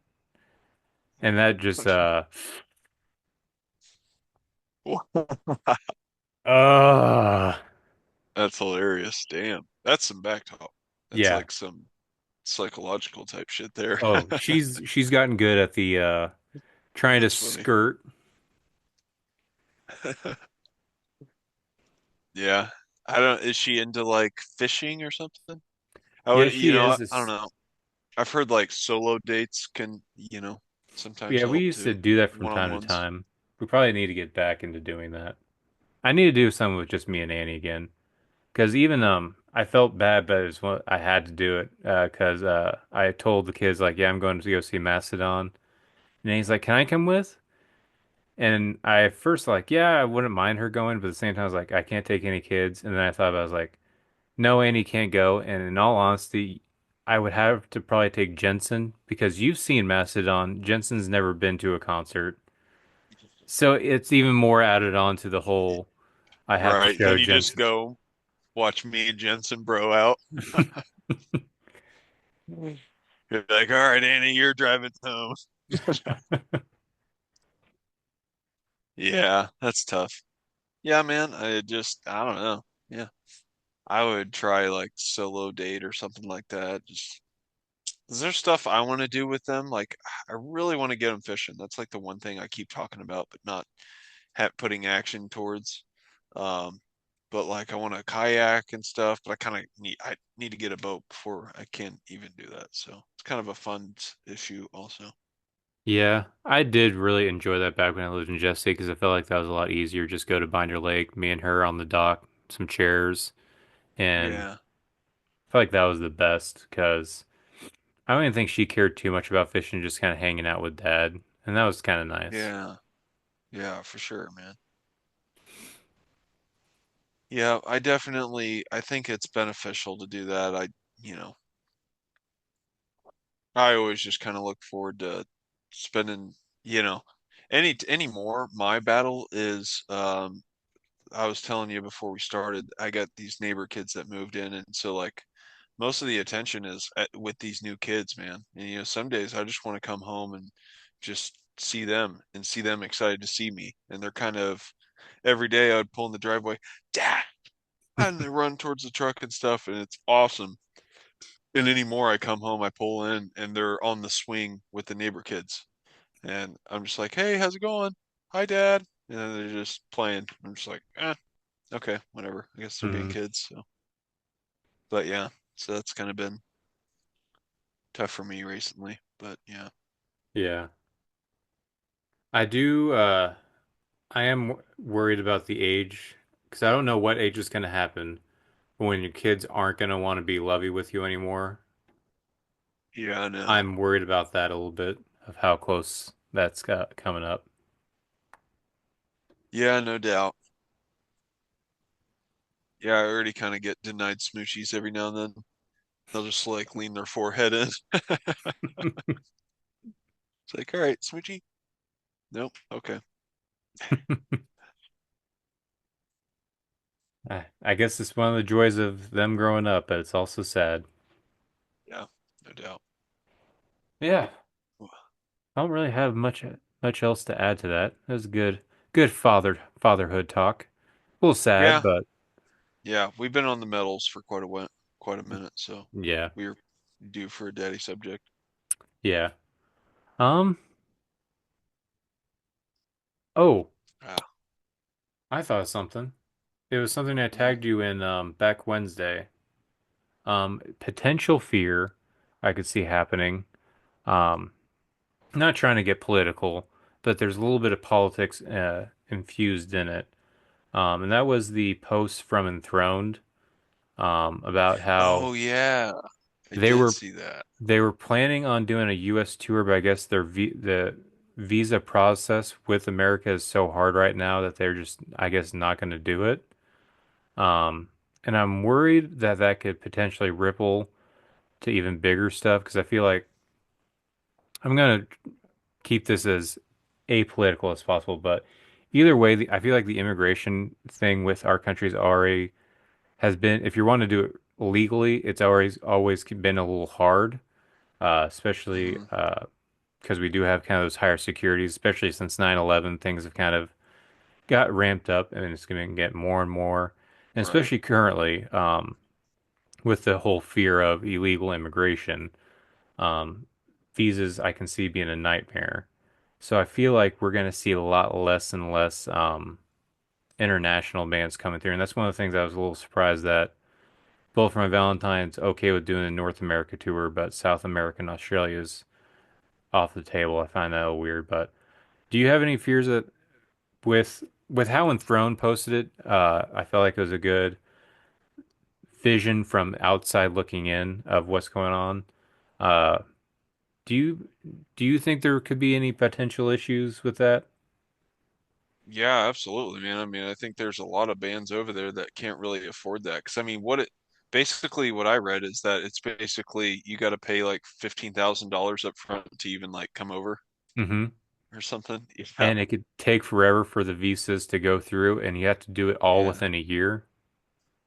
Speaker 2: And that just uh
Speaker 3: That's hilarious. Damn. That's some back talk. That's
Speaker 2: yeah.
Speaker 3: like some psychological type shit there.
Speaker 2: Oh, she's gotten good at the trying to
Speaker 3: That's funny.
Speaker 2: skirt.
Speaker 3: Yeah. I don't, is she into like fishing or something? I
Speaker 2: Yeah,
Speaker 3: would,
Speaker 2: she is.
Speaker 3: I don't
Speaker 2: It's
Speaker 3: know. I've heard like solo dates can, sometimes
Speaker 2: yeah, we
Speaker 3: help
Speaker 2: used to
Speaker 3: too.
Speaker 2: do that from time to
Speaker 3: One-on-ones.
Speaker 2: time. We probably need to get back into doing that. I need to do something with just me and Annie again. Because even I felt bad, but it's what I had to do it. Because I told the kids like, yeah, I'm going to go see Mastodon, and he's like, can I come with? And I at first like, yeah, I wouldn't mind her going, but at the same time, I was like, I can't take any kids. And then I thought about, it, I was like, no, Annie can't go. And in all honesty, I would have to probably take Jensen because you've seen Mastodon. Jensen's never been to a concert. So it's even more added on to the whole I have to
Speaker 3: Right.
Speaker 2: show
Speaker 3: Then you just
Speaker 2: Jensen.
Speaker 3: go watch me and Jensen bro out. You're like, all right, Annie, you're driving home. Yeah, that's tough. Yeah, man, I don't know. Yeah, I would try like solo date or something like that. Just, is there stuff I want to do with them? Like, I really want to get them fishing. That's like the one thing I keep talking about, but not ha putting action towards. Um, but like I want to kayak and stuff, but I need to get a boat before I can even do that. So it's kind of a fun issue also.
Speaker 2: Yeah, I did really enjoy that back when I lived in Jesse because I felt like that was a lot easier. Just go to Binder Lake, me and her on the dock, some chairs, and
Speaker 3: Yeah,
Speaker 2: I felt like that was the best because I don't even think she cared too much about fishing, just kind of hanging out with Dad, and that was kind of nice.
Speaker 3: yeah, yeah, for sure, man. Yeah, I think it's beneficial to do that. You know, I always just kind of look forward to spending, you know, anymore. My battle is, I was telling you before we started, I got these neighbor kids that moved in, and so like most of the attention is with these new kids, man. And some days I just want to come home and just see them and see them excited to see me. And they're kind of every day I'd pull in the driveway, Dad, and they run towards the truck and stuff, and it's awesome. And anymore, I come home, I pull in, and they're on the swing with the neighbor kids, and I'm just like, "Hey, how's it going? Hi, Dad." And then they're just playing. I'm just like, okay, whatever. I guess they're being
Speaker 2: Hmm.
Speaker 3: kids. So, but yeah, so that's kind of been tough for me recently. But yeah,
Speaker 2: Yeah, I do. I am worried about the age because I don't know what age is going to happen when your kids aren't going to want to be lovey with you anymore.
Speaker 3: yeah, I know.
Speaker 2: I'm worried about that a little bit of how close that's coming up.
Speaker 3: Yeah, no doubt. Yeah, I already kind of get denied smoochies every now and then. They'll just like lean their forehead in. It's like, all right, smoochie. Nope. Okay.
Speaker 2: I guess it's one of the joys of them growing up, but it's also sad.
Speaker 3: Yeah, no doubt.
Speaker 2: Yeah, I don't really have much else to add to that. That was good fatherhood talk. A little sad,
Speaker 3: Yeah,
Speaker 2: but
Speaker 3: yeah, we've been on the metals for quite a minute, so
Speaker 2: yeah,
Speaker 3: we're due for a daddy subject.
Speaker 2: yeah. Um. Oh,
Speaker 3: Ah,
Speaker 2: I thought of something. It was something I
Speaker 3: mhm.
Speaker 2: tagged you in back Wednesday. Potential fear I could see happening. Um, not trying to get political, but there's a little bit of politics infused in it. And that was the post from Enthroned about how
Speaker 3: Oh yeah, I
Speaker 2: they
Speaker 3: did
Speaker 2: were
Speaker 3: see that.
Speaker 2: they were planning on doing a U.S. tour, but I guess the visa process with America is so hard right now that they're just, I guess, not going to do it. Um, and I'm worried that that could potentially ripple to even bigger stuff because I feel like I'm gonna keep this as apolitical as possible, but either way, I feel like the immigration thing with our country's already has been, if you want to do it legally, it's always been a little hard, especially
Speaker 3: Hmm.
Speaker 2: because we do have kind of those higher securities, especially since 9/11, things have kind of got ramped up and it's going to get more and more, and
Speaker 3: Right.
Speaker 2: especially currently with the whole fear of illegal immigration, um, visas I can see being a nightmare. So I feel like we're going to see a lot less and less international bands coming through, and that's one of the things I was a little surprised that both from Valentine's okay with doing a North America tour, but South America and Australia's off the table. I find that a little weird. But do you have any fears that with how Enthroned posted it, I felt like it was a good vision from outside looking in of what's going on. Uh, do you do you think there could be any potential issues with that?
Speaker 3: Yeah, absolutely, man. I mean, I think there's a lot of bands over there that can't really afford that. Because I mean, basically what I read is that it's basically you got to pay like $15,000 up front to even like come over
Speaker 2: Hmm.
Speaker 3: or something. Yeah.
Speaker 2: And it could take forever for the visas to go through, and you have to do it all
Speaker 3: Yeah.
Speaker 2: within a year.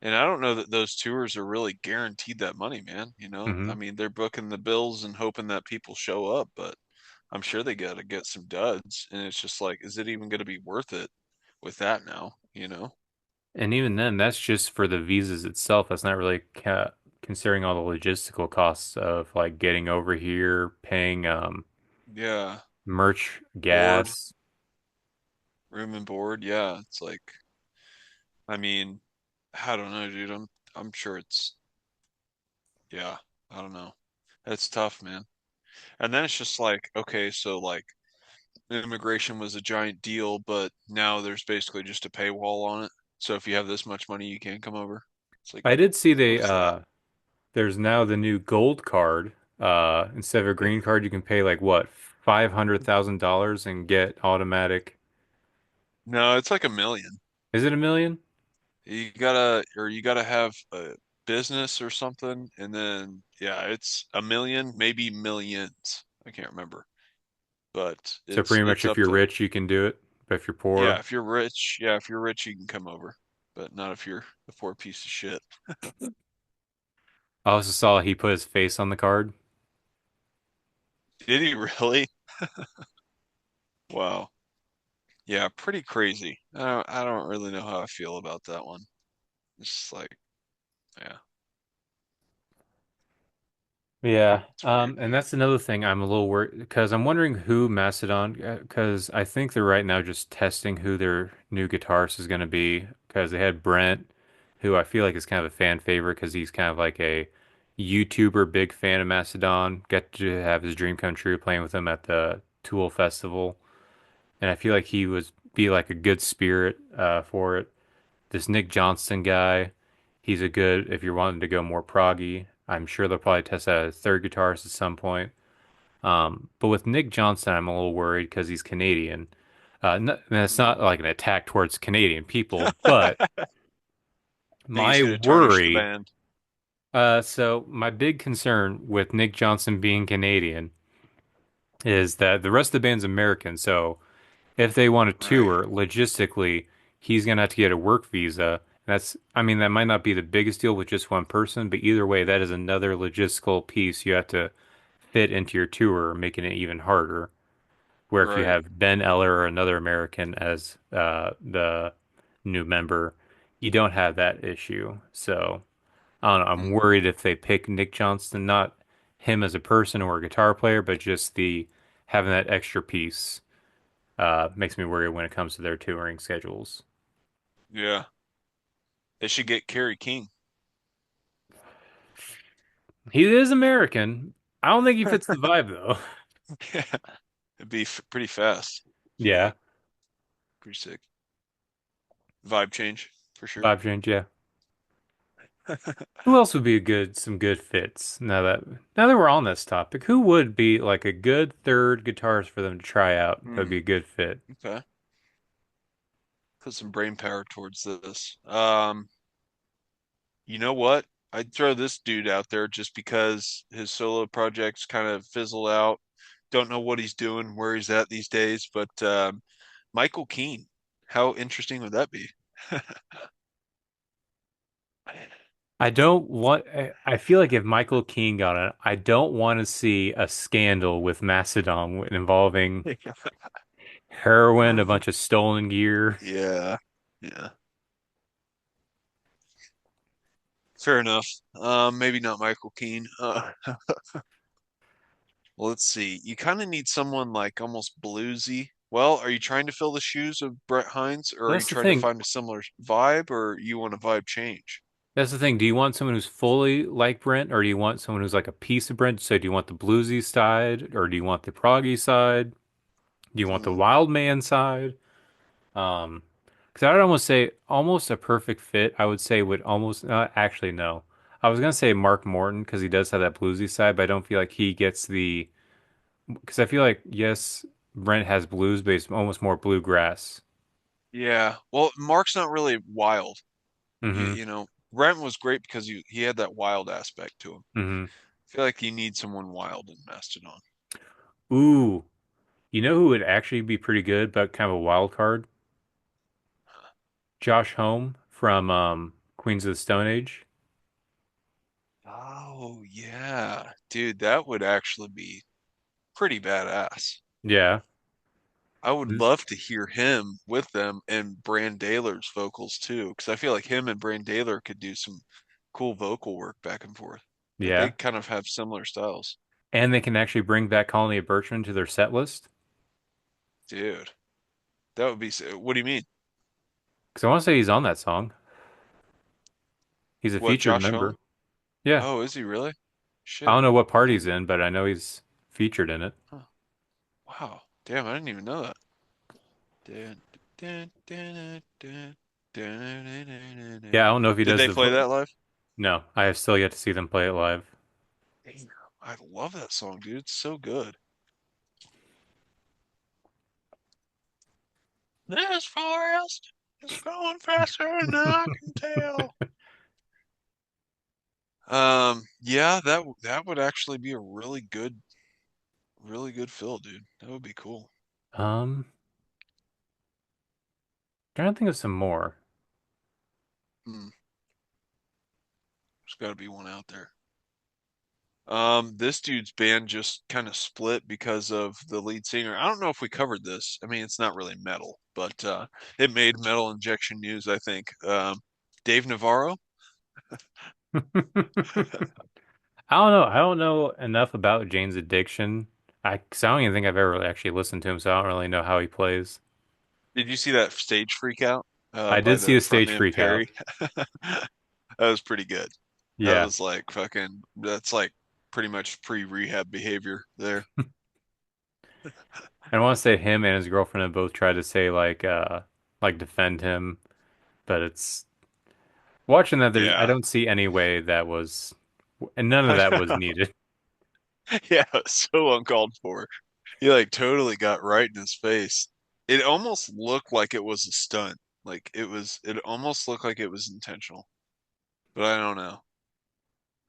Speaker 3: And I don't know that those tours are really guaranteed that money, man. I
Speaker 2: Hmm.
Speaker 3: mean, they're booking the bills and hoping that people show up, but I'm sure they got to get some duds. And it's just like, is it even going to be worth it with that now?
Speaker 2: And even then, that's just for the visas itself. That's not really considering all the logistical costs of like getting over here, paying
Speaker 3: Yeah.
Speaker 2: merch,
Speaker 3: Board,
Speaker 2: gas.
Speaker 3: room and board. Yeah. It's like, I mean, I don't know, dude. I'm sure yeah, I don't know. It's tough, man. And then it's just like, okay, so like immigration was a giant deal, but now there's basically just a paywall on it. So if you have this much money, you can come over. It's like,
Speaker 2: I did see
Speaker 3: what
Speaker 2: they
Speaker 3: is that?
Speaker 2: there's now the new gold card. Instead of a green card, you can pay like what, $500,000 and get automatic.
Speaker 3: No, it's like 1 million.
Speaker 2: Is it 1 million?
Speaker 3: You gotta have a business or something, and then yeah, it's 1 million, maybe millions. I can't remember, but
Speaker 2: So
Speaker 3: it's
Speaker 2: pretty much
Speaker 3: it's
Speaker 2: if
Speaker 3: up
Speaker 2: you're
Speaker 3: there.
Speaker 2: rich, you can do it. But if you're
Speaker 3: Yeah,
Speaker 2: poor,
Speaker 3: if you're rich, you can come over, but not if you're a poor piece of shit.
Speaker 2: I also saw he put his face on the card.
Speaker 3: Did he really? Wow. Yeah, pretty crazy. I don't really know how I feel about that one. It's just like, yeah,
Speaker 2: Yeah,
Speaker 3: it's weird.
Speaker 2: and that's another thing I'm a little worried because I'm wondering who Mastodon, because I think they're right now just testing who their new guitarist is going to be because they had Brent, who I feel like is kind of a fan favorite because he's kind of like a YouTuber, big fan of Mastodon. Got to have his dream come true playing with them at the Tool Festival, and I feel like he was be like a good spirit for it. This Nick Johnston guy, he's a good, if you're wanting to go more proggy, I'm sure they'll probably test out a third guitarist at some point. But with Nick Johnston, I'm a little worried because he's Canadian. And it's
Speaker 3: Mm.
Speaker 2: not like an attack towards Canadian people, but
Speaker 3: Think he's
Speaker 2: my
Speaker 3: gonna tarnish the
Speaker 2: worry,
Speaker 3: band.
Speaker 2: so my big concern with Nick Johnson being Canadian is that the rest of the band's American. So if they want to
Speaker 3: Right.
Speaker 2: tour, logistically, he's gonna have to get a work visa. That's, I mean, that might not be the biggest deal with just one person, but either way, that is another logistical piece you have to fit into your tour, making it even harder. Where if you
Speaker 3: Right.
Speaker 2: have Ben Eller or another American as the new member, you don't have that issue. So I don't know. I'm
Speaker 3: Hmm.
Speaker 2: worried if they pick Nick Johnston, not him as a person or a guitar player, but just the having that extra piece makes me worry when it comes to their touring schedules.
Speaker 3: Yeah. They should get Kerry King.
Speaker 2: He is American. I don't think he fits the vibe though.
Speaker 3: Yeah. It'd be pretty fast.
Speaker 2: Yeah,
Speaker 3: Pretty sick. Vibe change for sure.
Speaker 2: vibe change. Yeah. Who else would be some good fits now that we're on this topic? Who would be like a good third guitarist for them to try out? That would
Speaker 3: Hmm.
Speaker 2: be a good fit.
Speaker 3: Okay. Put some brain power towards this. You know what? I'd throw this dude out there just because his solo projects kind of fizzled out. Don't know what he's doing, where he's at these days, but Michael Keane. How interesting would that be?
Speaker 2: I don't want. I feel like if Michael Keane got it, I don't want to see a scandal with Mastodon involving heroin, a bunch of stolen gear.
Speaker 3: Yeah. Yeah. Fair enough. Maybe not Michael Keane. Well, let's see. You kind of need someone like almost bluesy. Well, are you trying to fill the shoes of Brett Hines, or are you
Speaker 2: That's the
Speaker 3: trying to
Speaker 2: thing.
Speaker 3: find a similar vibe, or you want a vibe change?
Speaker 2: That's the thing. Do you want someone who's fully like Brent, or do you want someone who's like a piece of Brent? So do you want the bluesy side, or do you want the proggy side? Do you want the
Speaker 3: Hmm.
Speaker 2: wild man side? Um, because I'd almost say almost a perfect fit. I would say would almost actually no. I was gonna say Mark Morton because he does have that bluesy side, but I don't feel like he gets the because I feel like yes, Brent has blues, but he's almost more bluegrass.
Speaker 3: Yeah. Well, Mark's not really wild.
Speaker 2: Mm-hmm.
Speaker 3: You know, Brent was great because he had that wild aspect to him.
Speaker 2: Mm-hmm.
Speaker 3: I feel like you need someone wild in Mastodon.
Speaker 2: Ooh, you know who would actually be pretty good, but kind of a wild card? Josh Homme from Queens of the Stone Age.
Speaker 3: Oh, yeah. Dude, that would actually be pretty badass.
Speaker 2: Yeah.
Speaker 3: I would love to hear him with them and Brandaler's vocals too, because I feel like him and Brandaler could do some cool vocal work back and forth. They
Speaker 2: Yeah.
Speaker 3: kind of have similar styles.
Speaker 2: And they can actually bring back Colony of Birchmen to their set list.
Speaker 3: Dude, that would be, what do you mean?
Speaker 2: Because I want to say he's on that song. He's a
Speaker 3: What,
Speaker 2: featured
Speaker 3: Josh
Speaker 2: member.
Speaker 3: Home?
Speaker 2: Yeah.
Speaker 3: Oh, is he really?
Speaker 2: I
Speaker 3: Shit.
Speaker 2: don't know what part
Speaker 3: I
Speaker 2: he's
Speaker 3: didn't,
Speaker 2: in, but I know he's featured in it.
Speaker 3: huh. Wow. Damn, I didn't even know that. Dun, dun, dun, dun, dun, dun, dun, dun,
Speaker 2: Yeah, I
Speaker 3: dun.
Speaker 2: don't know if he
Speaker 3: Did
Speaker 2: does
Speaker 3: they
Speaker 2: the
Speaker 3: play
Speaker 2: vo
Speaker 3: that live?
Speaker 2: No, I have still yet to see them play it live.
Speaker 3: Damn, I love that song, dude. It's so good. This forest is growing faster than I can tell. Yeah, that would actually be a really good fill, dude. That would be cool.
Speaker 2: Um, Trying to think of some more.
Speaker 3: Hmm, there's got to be one out there. This dude's band just kind of split because of the lead singer. I don't know if we covered this. I mean, it's not really metal, but it made Metal Injection news, I think. Dave Navarro?
Speaker 2: I don't know. I don't know enough about Jane's Addiction. 'Cause I don't even think I've ever actually listened to him, so I don't really know how he plays.
Speaker 3: Did you see that stage freak out
Speaker 2: I
Speaker 3: by
Speaker 2: did see
Speaker 3: the
Speaker 2: a stage
Speaker 3: frontman
Speaker 2: freak out.
Speaker 3: Perry? That was pretty good. That
Speaker 2: Yeah.
Speaker 3: was like that's like pretty much pre-rehab behavior there.
Speaker 2: I want to say him and his girlfriend have both tried to say like defend him, but it's watching that there's I
Speaker 3: Yeah.
Speaker 2: don't see any way that was and none of
Speaker 3: I
Speaker 2: that was
Speaker 3: know.
Speaker 2: needed.
Speaker 3: Yeah, so uncalled for. He like totally got right in his face. It almost looked like it was a stunt. It almost looked like it was intentional, but I don't know.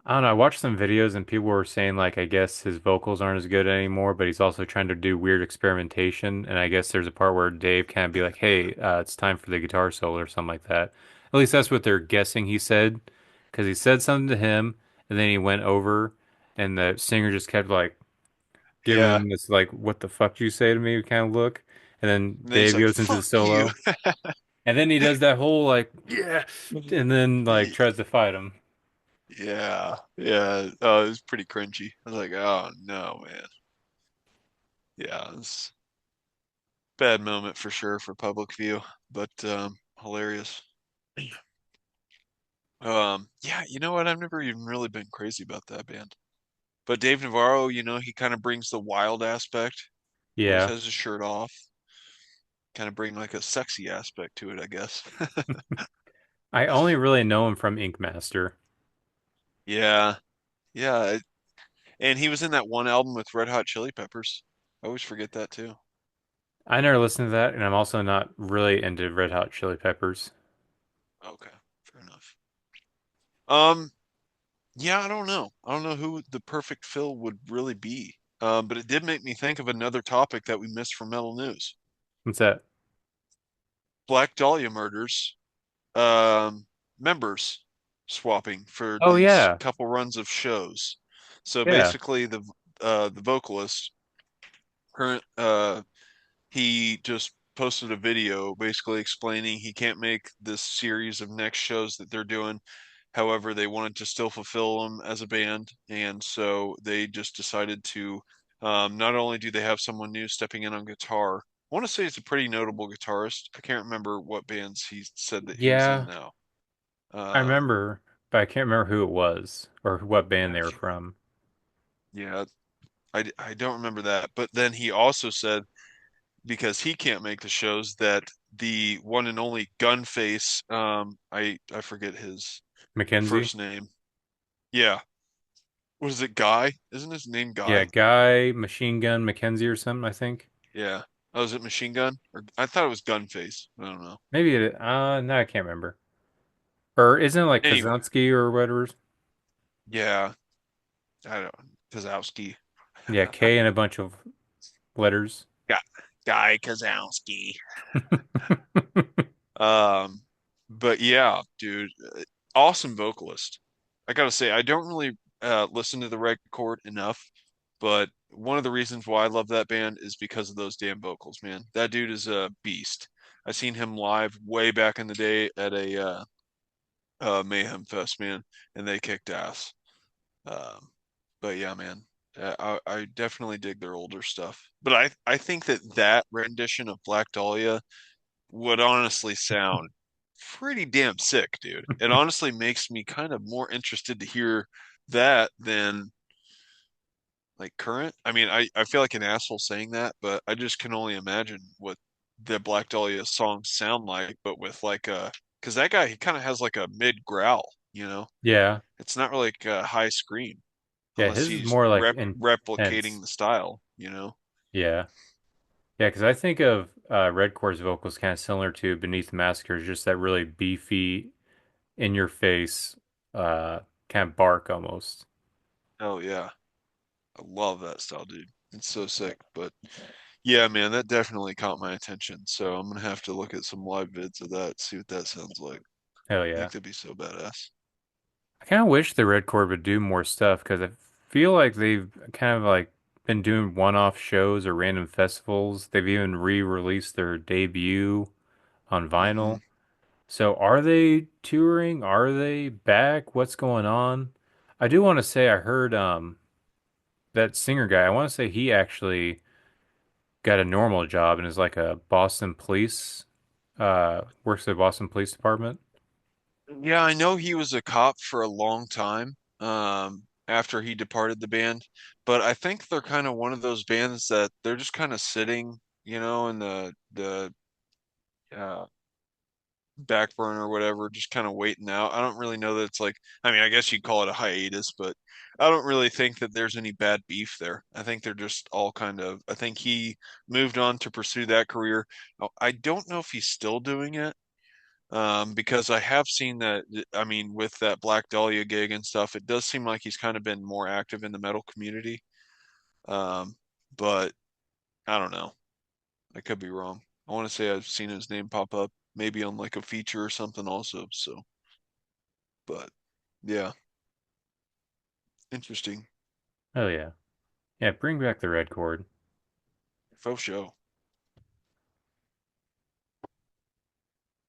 Speaker 2: I don't know. I watched some videos and people were saying like I guess his vocals aren't as good anymore, but he's also trying to do weird experimentation. And I guess there's a part where Dave kind of be like, "Hey, it's time for the guitar solo" or something like that. At least that's what they're guessing he said, because he said something to him, and then he went over, and the singer just kept like giving
Speaker 3: Yeah.
Speaker 2: him this like "What the fuck did you say to me" kind of look, and then
Speaker 3: And then he's
Speaker 2: Dave
Speaker 3: like,
Speaker 2: goes into the
Speaker 3: "Fuck you."
Speaker 2: solo, and then he does that whole like yeah, and then like
Speaker 3: Ye-
Speaker 2: tries to fight him.
Speaker 3: Yeah. Yeah. Oh, it was pretty cringy. I was like, "Oh no, man." Yeah, it's bad moment for sure for public view, but hilarious. Yeah, you know what? I've never even really been crazy about that band. But Dave Navarro, he kind of brings the wild aspect. Always
Speaker 2: Yeah.
Speaker 3: has his shirt off. Kind of bring like a sexy aspect to it, I guess.
Speaker 2: I only really know him from Ink Master.
Speaker 3: Yeah, yeah. And he was in that one album with Red Hot Chili Peppers. I always forget that too.
Speaker 2: I never listened to that, and I'm also not really into Red Hot Chili Peppers.
Speaker 3: Okay, fair enough. Um, yeah, I don't know. I don't know who the perfect fill would really be. But it did make me think of another topic that we missed from Metal News.
Speaker 2: What's that?
Speaker 3: Black Dahlia murders, um, members swapping for
Speaker 2: Oh
Speaker 3: these
Speaker 2: yeah,
Speaker 3: couple runs of shows. So
Speaker 2: yeah.
Speaker 3: basically, the vocalist, current he just posted a video basically explaining he can't make this series of next shows that they're doing. However, they wanted to still fulfill them as a band, and so they just decided to. Not only do they have someone new stepping in on guitar, I want to say it's a pretty notable guitarist. I can't remember what bands he said that he was in
Speaker 2: Yeah,
Speaker 3: now.
Speaker 2: I
Speaker 3: Um,
Speaker 2: remember, but I can't remember who it was or what band
Speaker 3: I
Speaker 2: they were
Speaker 3: can't,
Speaker 2: from.
Speaker 3: yeah, I don't remember that. But then he also said because he can't make the shows that the one and only Gunface, I forget his
Speaker 2: Mackenzie?
Speaker 3: first name. Yeah. What is it, Guy? Isn't his name
Speaker 2: Yeah,
Speaker 3: Guy?
Speaker 2: Guy Machine Gun Mackenzie or something, I think.
Speaker 3: Yeah. Oh, is it Machine Gun? Or I thought it was Gunface. I don't know.
Speaker 2: Maybe no, I can't remember. Or isn't it like
Speaker 3: Anyway,
Speaker 2: Kazansky or whatever?
Speaker 3: yeah, I don't Kozowski.
Speaker 2: Yeah, K and a bunch of letters.
Speaker 3: Guy, Guy Kozowski. Um, but yeah, dude, awesome vocalist. I gotta say, I don't really listen to the record enough, but one of the reasons why I love that band is because of those damn vocals, man. That dude is a beast. I seen him live way back in the day at a Mayhem Fest, man, and they kicked ass. Um, but yeah, man, I definitely dig their older stuff. But I think that rendition of Black Dahlia would honestly sound pretty damn sick, dude. It honestly makes me kind of more interested to hear that than like current. I mean, I feel like an asshole saying that, but I just can only imagine what the Black Dahlia songs sound like, but with like a, because that guy, he kind of has like a mid growl, you know?
Speaker 2: Yeah.
Speaker 3: It's not really like a high scream
Speaker 2: Yeah,
Speaker 3: unless
Speaker 2: his is
Speaker 3: he's
Speaker 2: more like
Speaker 3: replicating
Speaker 2: intense.
Speaker 3: the style, you know?
Speaker 2: Yeah. Yeah, because I think of Red Chord's vocals kind of similar to Beneath the Massacre, just that really beefy, in your face, uh, kind of bark almost.
Speaker 3: Oh yeah. I love that style, dude. It's so sick. But yeah, man, that definitely caught my attention. So I'm gonna have to look at some live vids of that, see what that sounds like.
Speaker 2: Hell
Speaker 3: I
Speaker 2: yeah.
Speaker 3: think that'd be so badass.
Speaker 2: I kind of wish the Red Chord would do more stuff because I feel like they've kind of like been doing one-off shows or random festivals. They've even re-released their debut on
Speaker 3: Hmm.
Speaker 2: vinyl. So are they touring? Are they back? What's going on? I do want to say I heard that singer guy, I want to say he actually got a normal job and is like a Boston police, works at the Boston Police Department.
Speaker 3: Yeah, I know he was a cop for a long time, after he departed the band, but I think they're kind of one of those bands that they're just kind of sitting, in the uh back burner or whatever, just kind of waiting out. I don't really know that it's like, I mean, I guess you'd call it a hiatus, but I don't really think that there's any bad beef there. I think they're just all kind of, I think he moved on to pursue that career. I don't know if he's still doing it. because I have seen that. I mean, with that Black Dahlia gig and stuff, it does seem like he's kind of been more active in the metal community. Um, but I don't know. I could be wrong. I want to say I've seen his name pop up, maybe on like a feature or something also. So, but yeah, interesting.
Speaker 2: Oh yeah. Yeah, bring back the red cord.
Speaker 3: Faux show.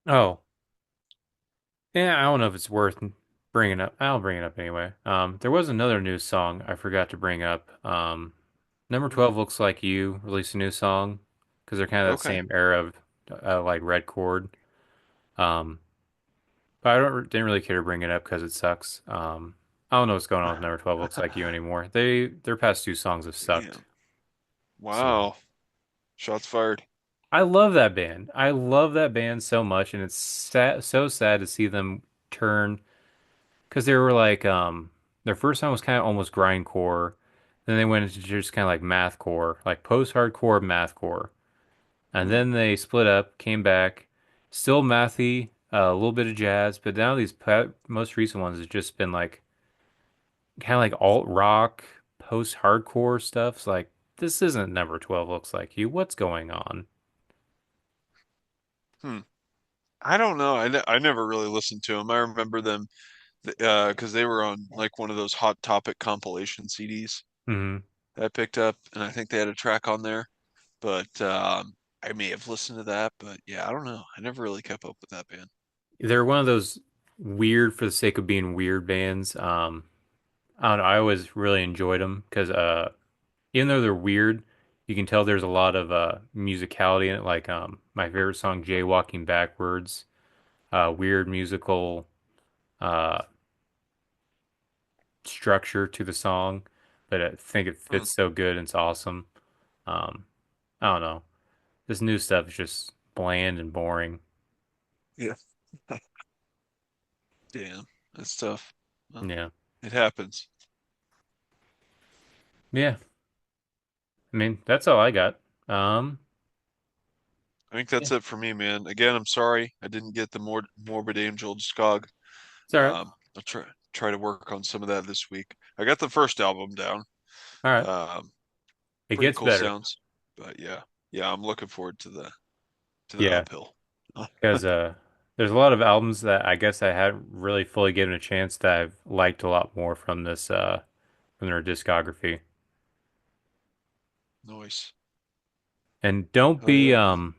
Speaker 2: Oh, yeah, I don't know if it's worth bringing up. I'll bring it up anyway. There was another new song I forgot to bring up. Number
Speaker 3: Hmm.
Speaker 2: 12 Looks Like You released a new song because they're kind of that
Speaker 3: Okay.
Speaker 2: same era of like red chord. Um, but I don't didn't really care to bring it up because it sucks. I don't know what's going on with Number 12 Looks Like You anymore. Their past two songs have sucked.
Speaker 3: Damn.
Speaker 2: So
Speaker 3: Wow. Shots fired.
Speaker 2: I love that band. I love that band so much, and it's so sad to see them turn because they were like their first song was kind of almost grindcore, then they went into just kind of like mathcore, like post-hardcore mathcore, and
Speaker 3: Hmm.
Speaker 2: then they split up, came back, still mathy, a little bit of jazz, but now these most recent ones has just been like kind of like alt rock, post-hardcore stuff. It's like this isn't Number 12 Looks Like You. What's going on?
Speaker 3: Hmm. I don't know. I never really listened to them. I remember them because they were on like one of those Hot Topic compilation CDs
Speaker 2: Hmm.
Speaker 3: that I picked up, and I think they had a track on there. But I may have listened to that, but yeah, I don't know. I never really kept up with that band.
Speaker 2: They're one of those weird for the sake of being weird bands. I don't know. I always really enjoyed them because even though they're weird, you can tell there's a lot of musicality in it. Like my favorite song, "Jaywalking Backwards," weird musical uh, structure to the song, but I think it
Speaker 3: Hmm.
Speaker 2: fits so good and it's awesome. Um, I don't know. This new stuff is just bland and boring.
Speaker 3: Yeah. Damn, that's tough. Well,
Speaker 2: Yeah,
Speaker 3: it happens.
Speaker 2: yeah. I mean, that's all I got. Um,
Speaker 3: I think
Speaker 2: yeah,
Speaker 3: that's it for me, man. Again, I'm sorry I didn't get the Morbid Angel Discog.
Speaker 2: it's all right.
Speaker 3: I'll try to work on some of that this week. I got the first album down.
Speaker 2: All right.
Speaker 3: Um,
Speaker 2: It
Speaker 3: Pretty
Speaker 2: gets
Speaker 3: cool
Speaker 2: better.
Speaker 3: sounds, but yeah, yeah, I'm looking forward to the
Speaker 2: Yeah.
Speaker 3: uphill.
Speaker 2: Because there's a lot of albums that I guess I hadn't really fully given a chance that I've liked a lot more from this from their discography.
Speaker 3: Noise.
Speaker 2: And don't
Speaker 3: Oh
Speaker 2: be
Speaker 3: yeah, man.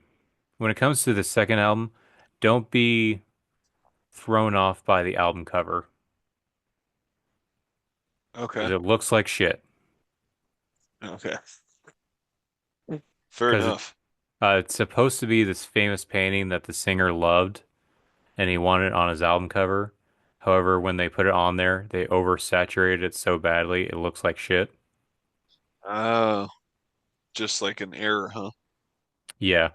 Speaker 2: when it comes to the second album, don't be thrown off by the album cover because
Speaker 3: Okay.
Speaker 2: it looks like shit.
Speaker 3: Okay. Fair
Speaker 2: Because
Speaker 3: enough.
Speaker 2: it's supposed to be this famous painting that the singer loved and he wanted it on his album cover. However, when they put it on there, they oversaturated it so badly it looks like shit.
Speaker 3: Oh, just like an error, huh?
Speaker 2: Yeah.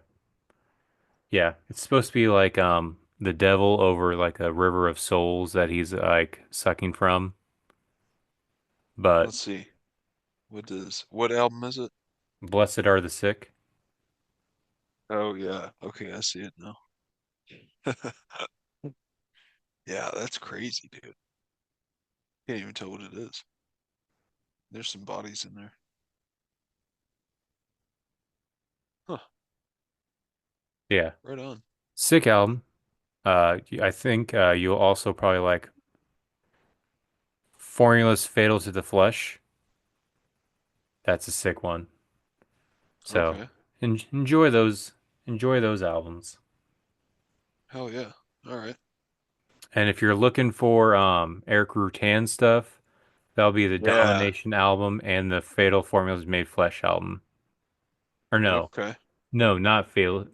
Speaker 2: Yeah, it's supposed to be like the devil over like a river of souls that he's like sucking from. But
Speaker 3: Let's see. What album is it?
Speaker 2: blessed are the sick.
Speaker 3: Oh yeah. Okay, I see it now. Yeah, that's crazy, dude. Can't even tell what it is. There's some bodies in there. Huh,
Speaker 2: Yeah,
Speaker 3: right on.
Speaker 2: sick album. I think you'll also probably like Formulas Fatal to the Flesh. That's a sick one. So
Speaker 3: Okay.
Speaker 2: enjoy those albums.
Speaker 3: Hell yeah. All right.
Speaker 2: And if you're looking for Eric Rutan stuff, that'll be the
Speaker 3: Yeah.
Speaker 2: Domination album and the Fatal Formulas Made Flesh album. Or no.
Speaker 3: Okay.
Speaker 2: No, not Fatal.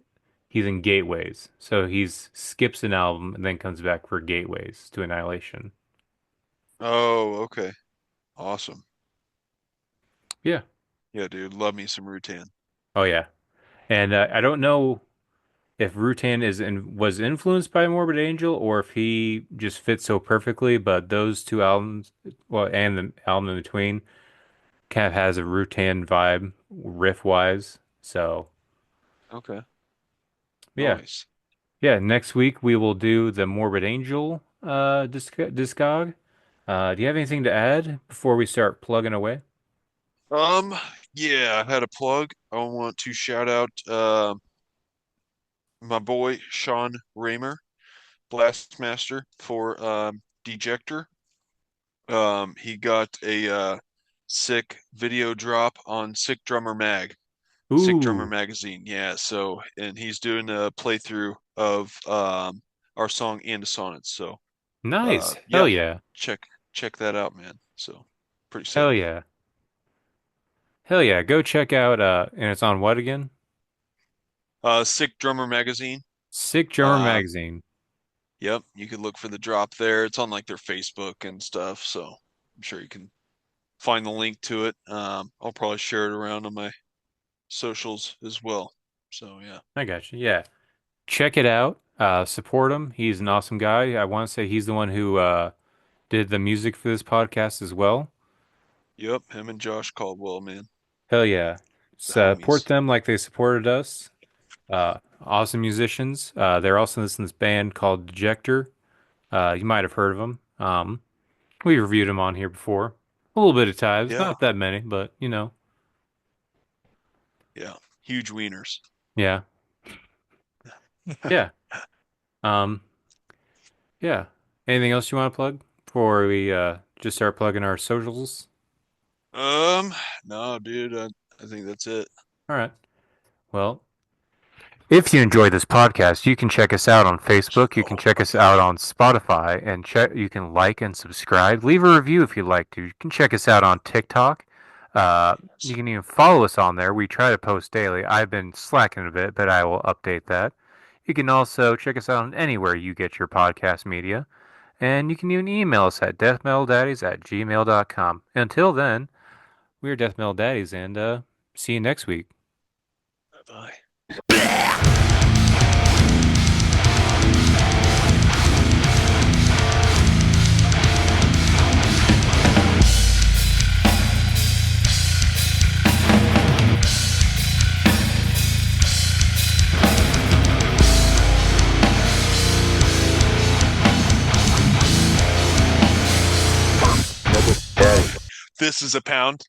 Speaker 2: He's in Gateways. So he's skips an album and then comes back for Gateways to Annihilation.
Speaker 3: Oh, okay. Awesome.
Speaker 2: Yeah.
Speaker 3: Yeah, dude. Love me some Rutan.
Speaker 2: Oh yeah. And I don't know if Rutan was influenced by Morbid Angel or if he just fits so perfectly, but those two albums, well, and the album in between, kind of has a Rutan vibe riff wise. So
Speaker 3: Okay.
Speaker 2: yeah.
Speaker 3: Nice.
Speaker 2: Yeah, next week we will do the Morbid Angel discog. Do you have anything to add before we start plugging away?
Speaker 3: Um, yeah, I had a plug. I want to shout out my boy Sean Raymer, Blastmaster for Dejector. He got a sick video drop on Sick Drummer
Speaker 2: Ooh,
Speaker 3: Magazine. Yeah, so and he's doing a playthrough of our song And a Sonnet. So
Speaker 2: nice. Hell
Speaker 3: yeah,
Speaker 2: yeah.
Speaker 3: check check that out, man. So pretty sick.
Speaker 2: Hell yeah. Hell yeah. Go check out and it's on what again?
Speaker 3: Sick Drummer Magazine.
Speaker 2: Sick Drummer
Speaker 3: Um,
Speaker 2: Magazine.
Speaker 3: yep, you could look for the drop there. It's on like their Facebook and stuff, so I'm sure you can find the link to it. I'll probably share it around on my socials as well. So yeah.
Speaker 2: I got you. Yeah. Check it out. Support him. He's an awesome guy. I want to say he's the one who did the music for this podcast as well.
Speaker 3: Yep, him and Josh Caldwell, man.
Speaker 2: Hell yeah.
Speaker 3: The
Speaker 2: Support
Speaker 3: homies.
Speaker 2: them like they supported us. Awesome musicians. They're also in this band called Dejector. You might have heard of them. We reviewed them on here before. A little bit of times,
Speaker 3: Yeah,
Speaker 2: not that many, but
Speaker 3: yeah. Huge wieners.
Speaker 2: yeah, yeah. Um, yeah. Anything else you want to plug before we just start plugging our socials?
Speaker 3: Um, no, dude, I think that's it.
Speaker 2: All right. Well, if you enjoy this podcast, you can check us out on Facebook. You can check us out on Spotify, and you can like and subscribe. Leave a review if you'd like to. You can check us out on TikTok. You can even follow us on there. We try to post daily. I've been slacking a bit, but I will update that. You can also check us out on anywhere you get your podcast media. And you can even email us at deathmetalldaddies@gmail.com. Until then, we are Death Metal Daddies, and see you next week.
Speaker 3: Bye. This is a pound.